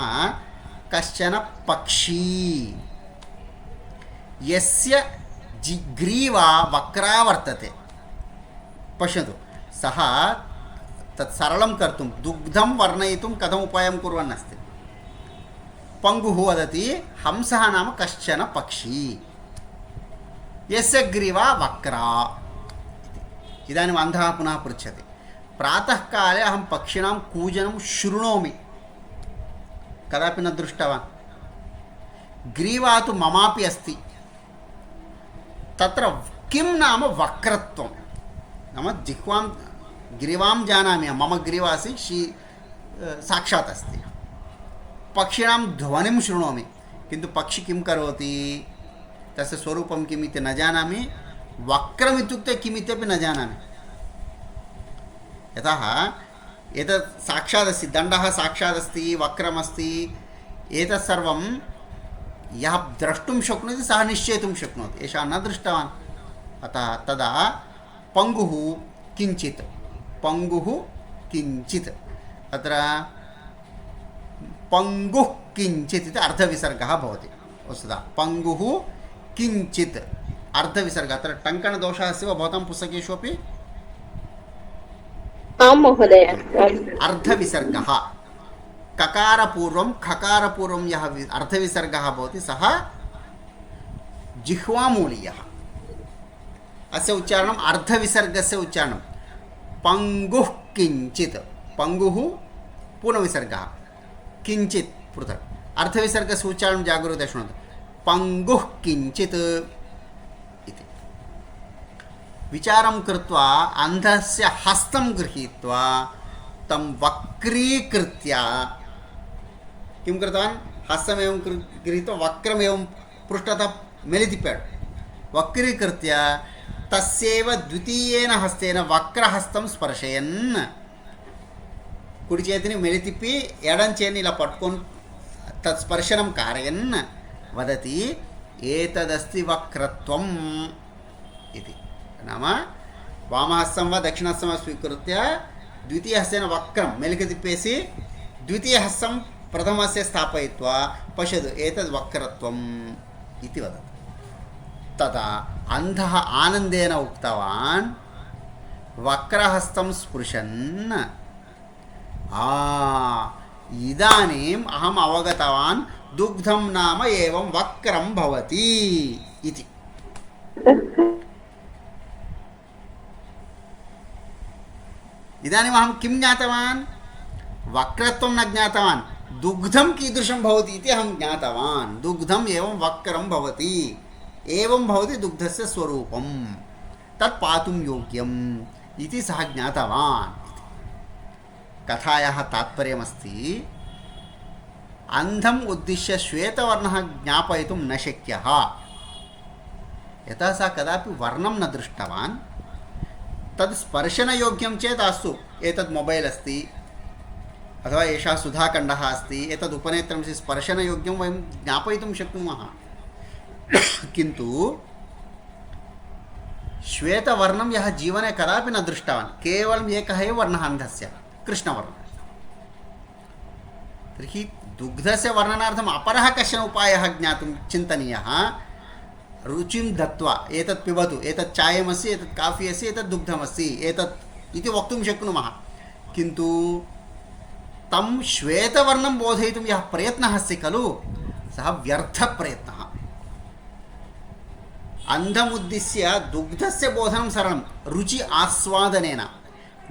कश्चन पक्षी यस्य जिग्रीवा वक्रा वर्तते. पश्यतु, सः तत् सरलं कर्तुं दुग्धं वर्णयितुं कथम् उपायं कुर्वन् अस्ति. पङ्गुः वदति हंसः नाम कश्चन पक्षी यस्य ग्रीवा वक्रा. इदानीम् अन्धः पुनः पृच्छति, प्रातःकाले अहं पक्षिणां कूजनं शृणोमि, कदापि न दृष्टवान्. ग्रीवा तु ममापि अस्ति, तत्र किं नाम वक्रत्वं? नाम जिह्वां ग्रीवां जानामि, मम ग्रीवा अस्ति, साक्षात् अस्ति. पक्षिणां ध्वनिं शृणोमि, किन्तु पक्षी किं करोति, तस्य स्वरूपं किम् इति न जानामि, वक्रम् इत्युक्ते किम् इत्यपि न जानामि. यतः एतत् साक्षादस्ति, दण्डः साक्षादस्ति, वक्रमस्ति, एतत् सर्वं यः द्रष्टुं शक्नोति सः निश्चेतुं शक्नोति, एषः न दृष्टवान्. अतः तदा पङ्गुः किञ्चित् अत्र पङ्गुः किञ्चित् इति अर्धविसर्गः भवति. वस्तुतः पङ्गुः किञ्चित् अर्धविसर्गः अत्र टङ्कणदोषः अस्ति वा भवतां पुस्तकेषु अपि आं महोदय अर्धविसर्गः ककारपूर्वं खकारपूर्वं यः अर्धविसर्गः भवति सः जिह्वामूलीयः अस्य उच्चारणम् अर्धविसर्गस्य उच्चारणं पङ्गुः किञ्चित् पङ्गुः पूर्णविसर्गः किञ्चित् पृथक् अर्धविसर्गस्य उच्चारणं जागरूकतया शृणोतु पङ्गुः किञ्चित् इति विचारं कृत्वा अन्धस्य हस्तं गृहीत्वा तं वक्रीकृत्य किं कृतवान् हस्तमेवं गृहीत्वा वक्रमेवं पृष्ठतः मेलितिप्पाडु वक्रीकृत्य तस्यैव द्वितीयेन हस्तेन वक्रहस्तं स्पर्शयन् कुడి చేతిని మెలితిప్పి ఎడం చేతిని ఇలా పట్టుకొని తత్స్పర్శనం कारयन् वदति एतदस्ति वक्रत्वम् इति नाम वामहस्तं वा दक्षिणहस्तं वा स्वीकृत्य द्वितीयहस्तेन वक्रं मेलिक तिप्पेसि द्वितीयहस्तं प्रथमस्य स्थापयित्वा पश्यतु एतद् वक्रत्वम् इति वदति तदा अन्धः आनन्देन उक्तवान् वक्रहस्तं स्पृशन् इदानीम् अहम् अवगतवान् दुग्धं नाम एवं वक्रं भवति इति इदानीम् अहं किं ज्ञातवान् वक्रत्वं न ज्ञातवान् दुग्धं कीदृशं भवति इति अहं ज्ञातवान् दुग्धम् एवं वक्रं भवति एवं भवति दुग्धस्य स्वरूपं तत् पातुं योग्यम् इति सः ज्ञातवान् कथायाः तात्पर्यमस्ति अन्धम् उद्दिश्य श्वेतवर्णः ज्ञापयितुं न शक्यः यतः सः कदापि वर्णं न दृष्टवान् तद् स्पर्शनयोग्यं चेत् अस्तु एतद् मोबैल् अस्ति अथवा एषः सुधाखण्डः अस्ति एतद् उपनेत्रं स्पर्शनयोग्यं वयं ज्ञापयितुं शक्नुमः किन्तु श्वेतवर्णं यः जीवने कदापि न दृष्टवान् केवलम् एकः एव वर्णः अन्धस्य कृष्णवर्णः तर्हि दुग्धस्य वर्णनार्थम् अपरः कश्चन उपायः ज्ञातुं चिन्तनीयः रुचिं दत्वा एतत् पिबतु एतत् चायमस्ति एतत् काफ़ी अस्ति एतत् दुग्धमस्ति एतत् इति वक्तुं शक्नुमः किन्तु तं श्वेतवर्णं बोधयितुं यः प्रयत्नः अस्ति खलु सः व्यर्थप्रयत्नः अन्धमुद्दिश्य दुग्धस्य बोधनं सरलं रुचि आस्वादनेन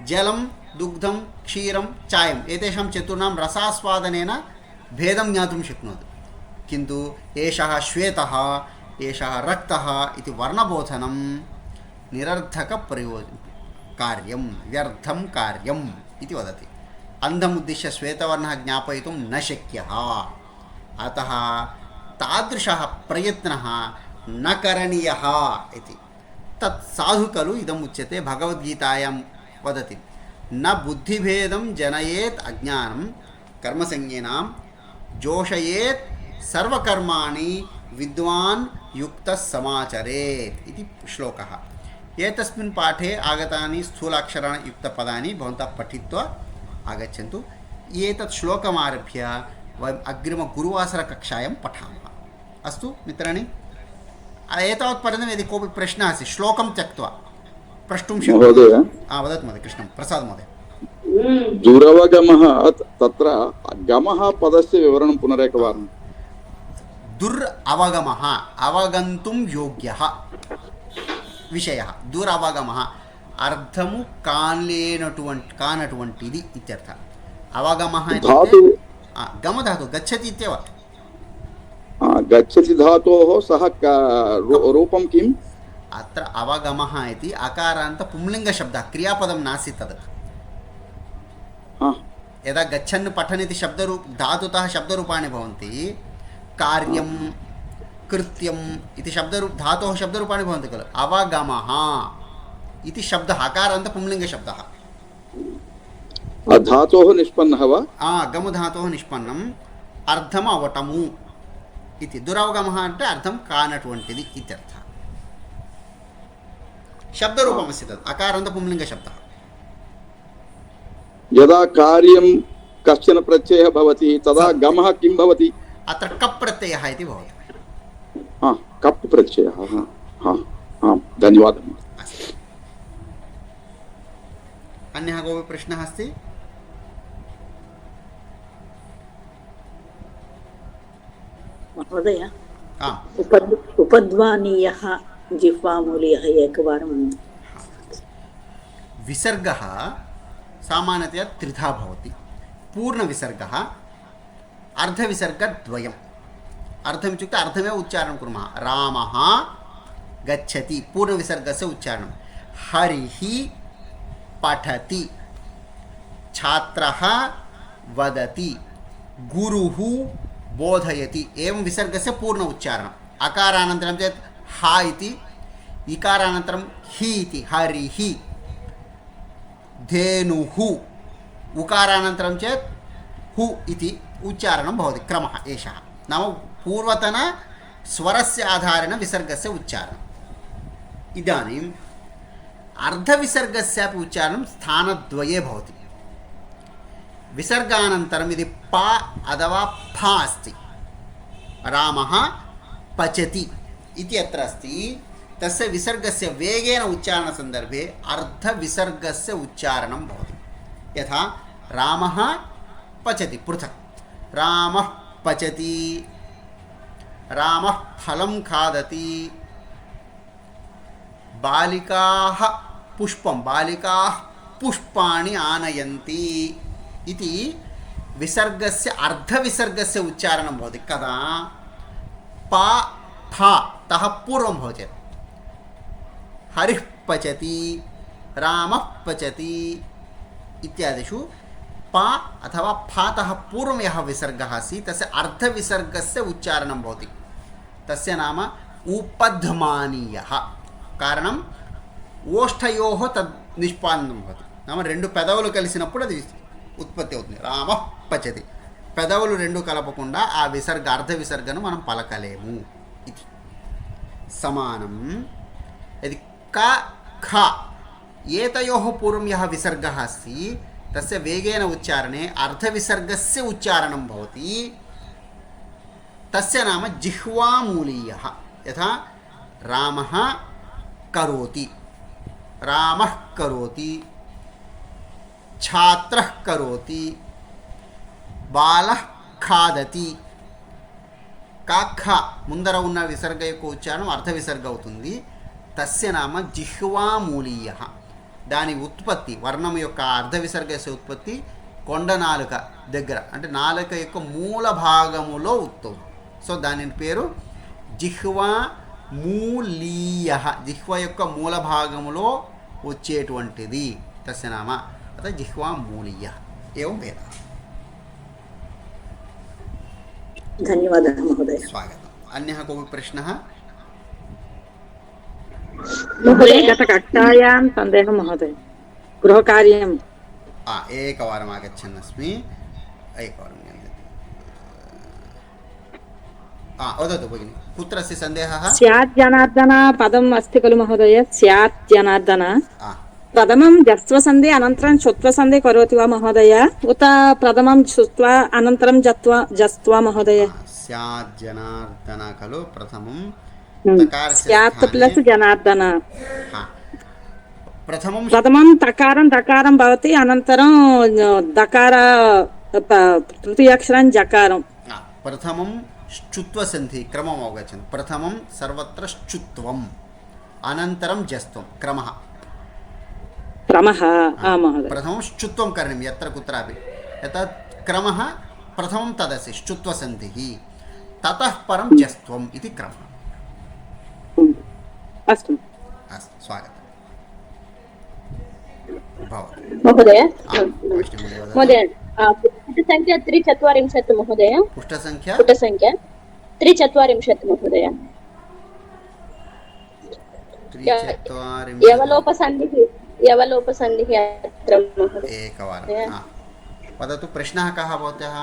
जलं दुग्धं क्षीरं चायम् एतेषां चतुर्णां रसास्वादनेन भेदं ज्ञातुं शक्नोति किन्तु एषः श्वेतः एषः रक्तः इति वर्णबोधनं निरर्थककार्यं व्यर्थं कार्यम् इति वदति अन्धमुद्दिश्य श्वेतवर्णः ज्ञापयितुं न शक्यः अतः तादृशः प्रयत्नः न करणीयः इति तत् साधु खलु इदम् उच्यते भगवद्गीतायां वदति न बुद्धिभेदं जनयेत् अज्ञानं कर्मसंज्ञानां जोषयेत् सर्वकर्माणि विद्वान् युक्तः समाचरेत् इति श्लोकः एतस्मिन् पाठे आगतानि स्थूलाक्षरयुक्तपदानि भवन्तः पठित्वा आगच्छन्तु एतत् श्लोकमारभ्य वयम् अग्रिमगुरुवासरकक्षायां पठामः अस्तु मित्राणि एतावत्पर्यन्तं यदि कोऽपि प्रश्नः अस्ति श्लोकं त्यक्त्वा प्रष्टुं शक्नोति वदतु महोदय कृष्णं प्रसाद महोदय दुरवगमः तत्र गमः पदस्य विवरणं पुनरेकवारं दुरवगमः अवगन्तुं योग्यः विषयः दुरवगमः अर्थము కానటువంటిది ఇత్యర్థ అవగమः धातु गमधातु गच्छति इत्येव गच्छति धातोः सः रूपं किम् अत्र अवगमः इति अकारान्त पुंलिङ्गशब्दः क्रियापदं नास्ति तद् यदा गच्छन् पठन् इति धातुतः शब्दरूपाणि भवन्ति कार्यं कृत्यम् इति धातोः शब्दरूपाणि भवन्ति खलु अवगमः इति शब्दः अकारान्त पुंलिङ्गशब्दः धातोः निष्पन्नः वा गमधातोः निष्पन्नम् अर्थम् अवटमु इति दुरवगमः అంటే అర్థం కానటువంటిది ఇత్యర్థः शब्दरूपमस्ति तद् अकारान्त पुंलिङ्गशब्दः यदा कार्यं कश्चन प्रत्ययः भवति तदा गमः किं भवति अत्र कप् प्रत्ययः इति भवति कप् प्रत्ययः धन्यवादः। अस्तु, अन्यः कोऽपि प्रश्नः अस्ति? महोदय, आम्, उपध्वानीयः जिह्वामूलीयः एकवारं। विसर्गः सामान्यतया त्रिधा भवति। पूर्णविसर्गः, अर्धविसर्गद्वयम्। अर्थम् इत्युक्ते अर्धमेव उच्चारणं कुर्मः। रामः गच्छति, पूर्णविसर्गस्य उच्चारणं। हरिः पठति, छात्रः वदति, गुरुः बोधयति। एवं विसर्गस्य पूर्ण उच्चारणम्। अकारानन्तरं चेत् हा इति, इकारानन्तरं हि इति, हरिः। धेनुः, उकारानन्तरं चेत् हु इति उच्चारणं भवति। क्रमः एषः, नाम पूर्वतन स्वरस्य आधारेण विसर्गस्य उच्चारणम्। इदानीम् अर्धविसर्गस्यापि उच्चारणं स्थानद्वये भवति। विसर्गानन्तरं यदि पा अथवा फा अस्ति, रामः पचति इति अत्र अस्ति, तस्य विसर्गस्य वेगेन उच्चारणसन्दर्भे अर्धविसर्गस्य उच्चारणं भवति। यथा रामः पचति पृथक्, रामः पचति, रामः फलं खादति, बालिकाः पुष्पाणि आनयन्ति इति विसर्गस्य अर्धविसर्गस्य उच्चारणं भवति। कदा? पा फा तः पूर्वं भवति। हरिः पचति, रामः पचति इत्यादिषु पा अथवा फातः पूर्वं यः विसर्गः अस्ति तस्य अर्धविसर्गस्य उच्चारणं भवति। तस्य नाम उपध्मानीयः। कारणम् ओष्ठयोः तद् निष्पादनं भवति। नाम రెండు పెదవులు కలిసినప్పుడు అది ఉత్పత్తి అవుతుంది. రామः పచతి, పెదవులు రెండు కలపకుండా ఆ విసర్గ అర్ధవిసర్గను మనం పలకలేము ఇది. సమానం यदि क ख एतयोः पूर्वं यः विसर्गः अस्ति तस्य वेगेन उच्चारणे अर्धविसर्गस्य उच्चारणं भवति। तस्य नाम जिह्वामूलीयः। यथा रामः करोति, रामः करोति, छात्रः करोति, बालः खादति। काख ముందర ఉన్న విసర్గ యొక్క ఉచ్చారణం అర్ధవిసర్గ అవుతుంది. తస్య నామ జిహ్వామూలీయః. దాని ఉత్పత్తి, వర్ణం యొక్క అర్ధవిసర్గస్య ఉత్పత్తి కొండ నాలుక దగ్గర, అంటే నాలుక యొక్క మూల భాగములో ఉత్పత్తి. సో దాని పేరు జిహ్వామూలీయః. జిహ్వ యొక్క మూల భాగములో వచ్చేటువంటిది తస్య నామ అత జిహ్వామూలీయః. ఏవం వేద. धन्यवादः महोदय। स्वागतम्। अन्यः कोऽपि प्रश्नः? महोदय गतकक्षायां सन्देहः महोदय, गृहकार्यं एकवारम् आगच्छन् अस्मि। एकवारं वदतु भगिनि, कुत्र अस्ति सन्देहः? स्यात् जनार्दन पदम् अस्ति खलु महोदय? स्यात् जनार्दन प्रथमं जस्त्वसन्धि अनन्तरं शुत्वसन्धि करोति वा महोदय, उत प्रथमं शुत्वा अनन्तरं जस्त्वा महोदय? स्यात् जनार्दन खलु प्रथमं स्यात् प्लस् जनार्दन। प्रथमं तकारं दकारं भवति, अनन्तरं दकार तृतीयाक्षरं जकारं। प्रथमं श्चुत्वसन्धि क्रमम् अवगच्छन्तु। प्रथमं सर्वत्र श्चुत्वम्, अनन्तरं जस्त्वं क्रमः। प्रथमं श्चुत्वं करणीयं यत्र कुत्रापि। यथा क्रमः प्रथमं तदस्ति श्चुत्वसन्धिः, ततः परं जस्त्वम् इति क्रमः। अस्तु अस्तु, स्वागतं भवतु। महोदय महोदय पुटसङ्ख्या 340 महोदय। पुटसङ्ख्या 340 महोदय। यवलोपसन्धिः अत्र महोदय। एकवारं वदतु, प्रश्नः कः भवतः?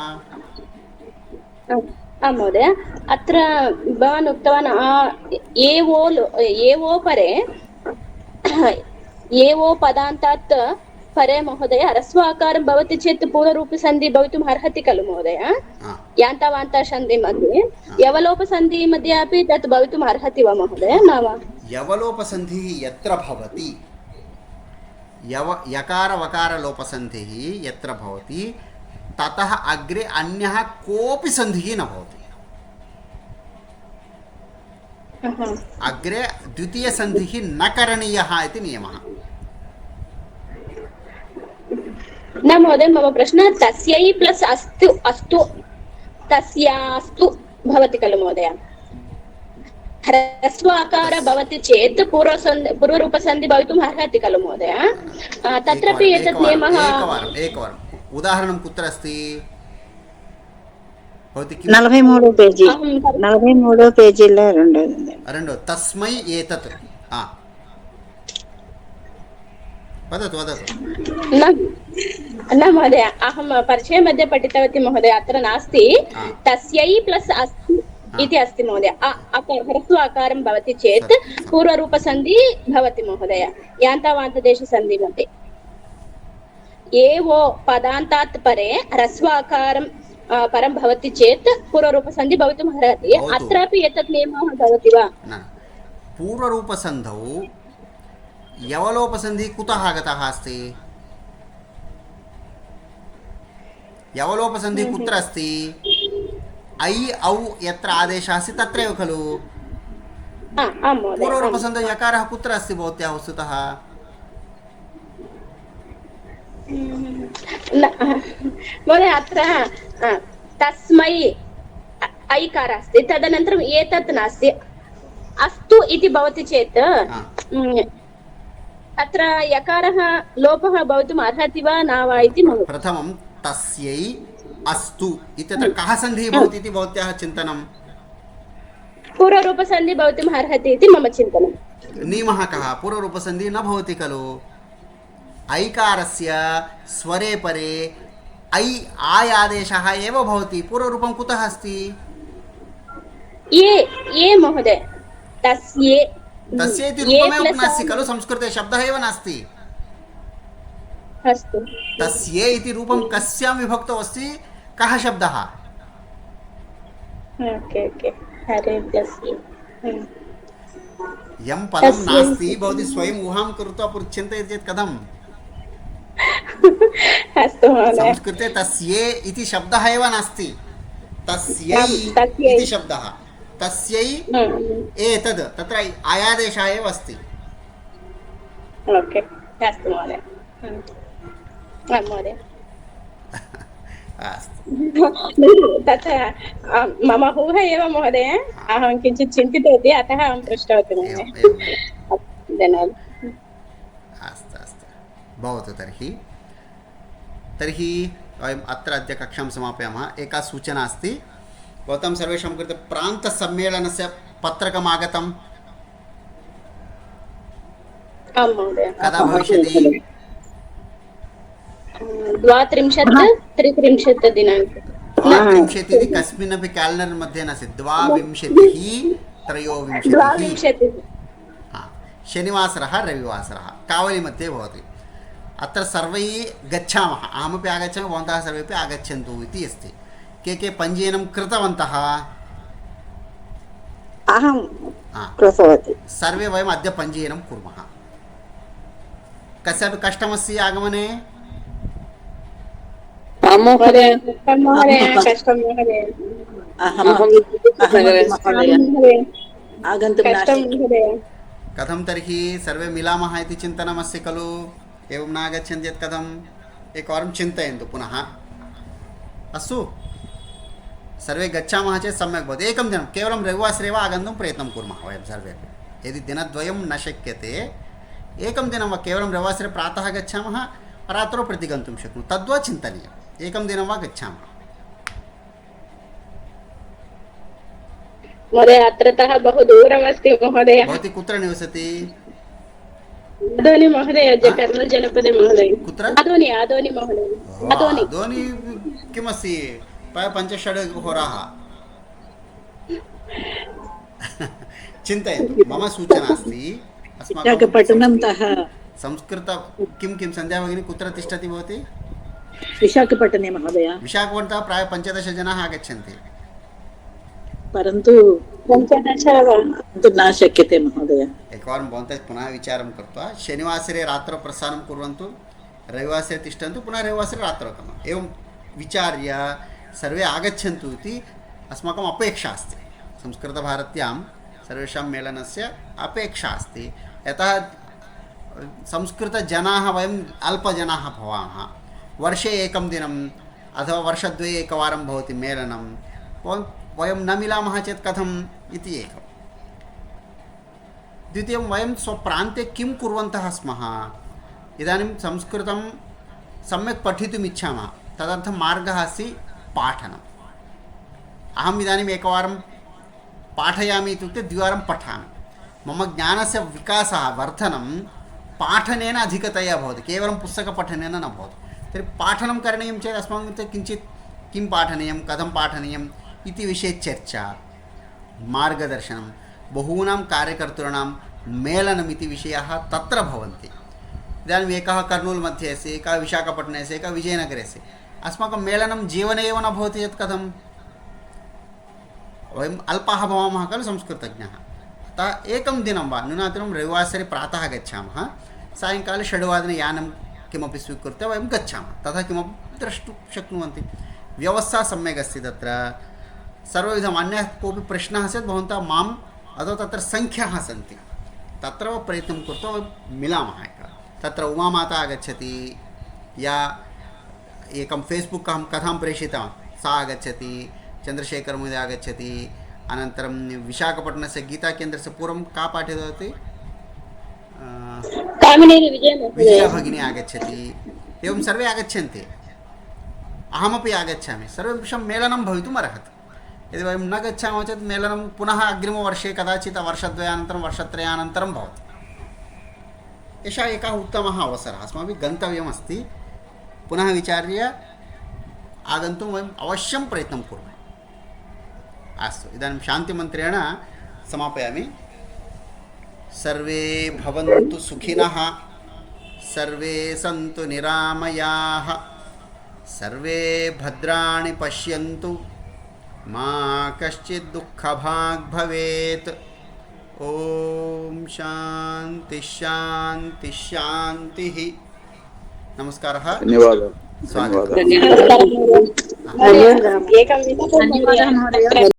महोदय अत्र भवान् उक्तवान् एवो परे एवो पदान्तात् परे महोदय ह्रस्व आकारं भवति चेत् पूर्वरूपसन्धि भवितुम् अर्हति खलु महोदय? यान्तावान्ता सन्धि मध्ये यवलोपसन्धि मध्ये अपि तत् भवितुम् अर्हति वा महोदय? न वा? यवलोपसन्धिः यत्र भवति, यकारवकारलोपसन्धिः यत्र भवति ततः अग्रे अन्यः कोऽपि सन्धिः न भवति। अग्रे द्वितीयसन्धिः न करणीयः इति नियमः। न महोदय, मम प्रश्नः तस्यै प्लस् अस्तु अस्तु तस्यास्तु भवति खलु महोदय? ह्रस्व आकार भवति चेत् पूर्वरूपसन्धि भवितुम् अर्हति खलु महोदय? तत्रापि एतत् नियमः। एकवारम् उदाहरणं कुत्र अस्ति? भवती 43 పేజీ 43 పేజీలో రెండో तस्मै एतत् वदतु न महोदय, अहं परिचय मध्ये पठितवती महोदय। अत्र नास्ति, तस्यै प्लस् अस्तु इति अस्ति महोदय। ह्रस्व आकारं भवति चेत् पूर्वरूपसन्धि भवति महोदय, यान्तावान्तदेशसन्धि मध्ये। एवो पदान्तात् परे ह्रस्व आकारं परं भवति चेत् पूर्वरूपसन्धि भवितुम् अर्हति। अत्रापि एतत् नियमः भवति वा? पूर्वरूपसन्धौ यवलोपसन्धिः कुतः आगतः अस्ति? यवलोपसन्धिः कुत्र अस्ति? ऐ औ यत्र आदेशः अस्ति तत्रैव खलु। पूर्वरूपसन्धौ यकारः कुत्र अस्ति भवत्याः वस्तुतः? महोदय, अत्र तस्मै ऐकारः अस्ति, तदनन्तरम् एतत् नास्ति, अस्तु इति भवति चेत् अत्र यकारः लोपः भवितुम् अर्हति वा न वा इति मम प्रथमं तस्यै अस्तु इत्यत्र कः सन्धिः भवति इति भवत्याः चिन्तनं? पूर्वरूपसन्धि भवितुम् अर्हति इति मम चिन्तनं। नियमः कः? पूर्वरूपसन्धिः न भवति खलु। ऐकारस्य स्वरे परे ऐ आय् आदेशः एव भवति। पूर्वरूपं कुतः अस्ति? ये महोदय, तस्ये इति रूपमेव नास्ति खलु। संस्कृते शब्दः एव नास्ति। अस्तु, तस्ये इति रूपं कस्यां विभक्तौ अस्ति? कः शब्दः? यं पदं नास्ति भवती स्वयं ऊहां कृत्वा चिन्तयति चेत् कथम्? संस्कृते तस्ये इति शब्दः एव नास्ति। तस्यै इति शब्दः। तस्यै एतद्, तत्र आयादेशः एव अस्ति। तथा मम ऊह एव महोदय, अहं किञ्चित् चिन्तितवती, अतः अहं पृष्टवती महोदय। धन्यवादः। अस्तु भवतु। तर्हि वयम् अत्र अद्य कक्षां समापयामः। एका सूचना अस्ति। भवतां सर्वेषां कृते प्रान्तसम्मेलनस्य पत्रकम् आगतम्। आं महोदय। कदा भविष्यति? 32-33 दिनाङ्के। 32 इति कस्मिन्नपि केलेण्डर् मध्ये नास्ति। 22-23 शनिवासरः रविवासरः कावली मध्ये भवति। अत्र सर्वैः गच्छामः। अहमपि आगच्छामि, भवन्तः सर्वेपि आगच्छन्तु इति अस्ति। के पञ्जीयनं कृतवन्तः? अहं कृतवती। सर्वे वयम् अद्य पञ्जीयनं कुर्मः। कस्यापि कष्टमस्ति आगमने? कथं तर्हि सर्वे मिलामः इति चिन्तनमस्ति खलु। एवं न आगच्छन्ति चेत् कथम्? एकवारं चिन्तयन्तु पुनः। अस्तु, सर्वे गच्छामः चेत् सम्यक् भवति। एकं दिनं केवलं रविवासरे एव आगन्तुं प्रयत्नं कुर्मः वयं सर्वे। यदि दिनद्वयं न शक्यते, एकं दिनं वा केवलं रविवासरे प्रातः गच्छामः, रात्रौ प्रति गन्तुं शक्नुमः। तद्वा चिन्तनीयम्। एकं दिनं वा गच्छामः। महोदय, अत्रतः बहु दूरमस्ति महोदय। भवती कुत्र निवसति? आदोनि महोदय, कर्नूल जनपदे महोदय। कुत्र? आदोनि महोदय। आदोनि किमस्ति? प्रायः 5-6 होराः। चिन्तयन्तु। मम सूचना अस्ति। अस्माकं संस्कृत किं सन्ध्या भगिनी कुत्र तिष्ठति भवती? विशाखपट्टने महोदय। विशाखपट्टनतः प्रायः 15 जनाः आगच्छन्ति। परन्तु पञ्चदश तु न शक्यते महोदय। एकवारं भवन्तः पुनः विचारं कृत्वा शनिवासरे रात्रौ प्रस्थानं कुर्वन्तु, रविवासरे तिष्ठन्तु, पुनः रविवासरे रात्रौ गमनम्, एवं विचार्य सर्वे आगच्छन्तु इति अस्माकम् अपेक्षा अस्ति। संस्कृतभारत्यां सर्वेषां मेलनस्य अपेक्षा अस्ति, यतः संस्कृतजनाः वयम् अल्पजनाः भवामः। वर्षे एकं दिनम् अथवा वर्षद्वये एकवारं भवति मेलनं, वयं न मिलामः चेत् कथम् इति एकम्। द्वितीयं, वयं स्वप्रान्ते किं कुर्वन्तः स्मः। इदानीं संस्कृतं सम्यक् पठितुम् इच्छामः, तदर्थं मार्गः अस्ति पाठनम्। अहम् इदानीम् एकवारं पाठयामि इत्युक्ते द्विवारं पठामि। मम ज्ञानस्य विकासः वर्धनं पाठनेन अधिकतया भवति, केवलं पुस्तकपठनेन न भवति। तर्हि पाठनं करणीयं चेत् अस्माकं कृते किञ्चित् किं पाठनीयं, कथं पाठनीयम् इति विषये चर्चा, मार्गदर्शनं, बहूनां कार्यकर्तॄणां मेलनम् इति विषयाः तत्र भवन्ति। इदानीम् एकः कर्नूल् मध्ये अस्ति, एकः विशाखपट्टने अस्ति, एकः विजयनगरे अस्ति। अस्माकं मेलनं जीवने एव न भवति चेत् कथं। वयम् अल्पाः भवामः खलु संस्कृतज्ञाः। अतः एकं दिनं वा न्यूनातिन्यूनं रविवासरे प्रातः गच्छामः, सायङ्काले 6 वादने यानं किमपि स्वीकृत्य वयं गच्छामः, तथा किमपि द्रष्टुं शक्नुवन्ति। व्यवस्था सम्यक् अस्ति तत्र सर्वविधम्। अन्यः कोऽपि प्रश्नः चेत् भवन्तः माम् अथवा तत्र सङ्ख्याः सन्ति, तत्र प्रयत्नं कृत्वा वयं मिलामः। तत्र उमामाता आगच्छति, या एकं फेस्बुक् अहं कथां प्रेषितवान् सा आगच्छति, चन्द्रशेखरमहोदय आगच्छति, अनन्तरं विशाखपट्टणस्य गीताकेन्द्रस्य पूर्वं का पाठितवती विजया भगिनी आगच्छति, एवं सर्वे आगच्छन्ति, अहमपि आगच्छामि। सर्वेषां मेलनं भवितुम् अर्हति। यदि वयं न गच्छामः चेत् मेलनं पुनः अग्रिमवर्षे कदाचित् वर्षद्वयानन्तरं वर्षत्रयानन्तरं भवति। एषः एकः उत्तमः अवसरः, अस्माभिः गन्तव्यमस्ति। पुनः विचार्य आगन्तुं वयम् अवश्यं प्रयत्नं कुर्मः। अस्तु, इदानीं शान्तिमन्त्रेण समापयामि। सर्वे भवन्तु सुखिनः, सर्वे सन्तु निरामयाः, सर्वे भद्राणि पश्यन्तु, मा कश्चित् दुःखभाग् भवेत्। ओम शांति शांति शान्तिः। नमस्कारः। धन्यवादः। स्वागतम्। धन्यवादः महोदय।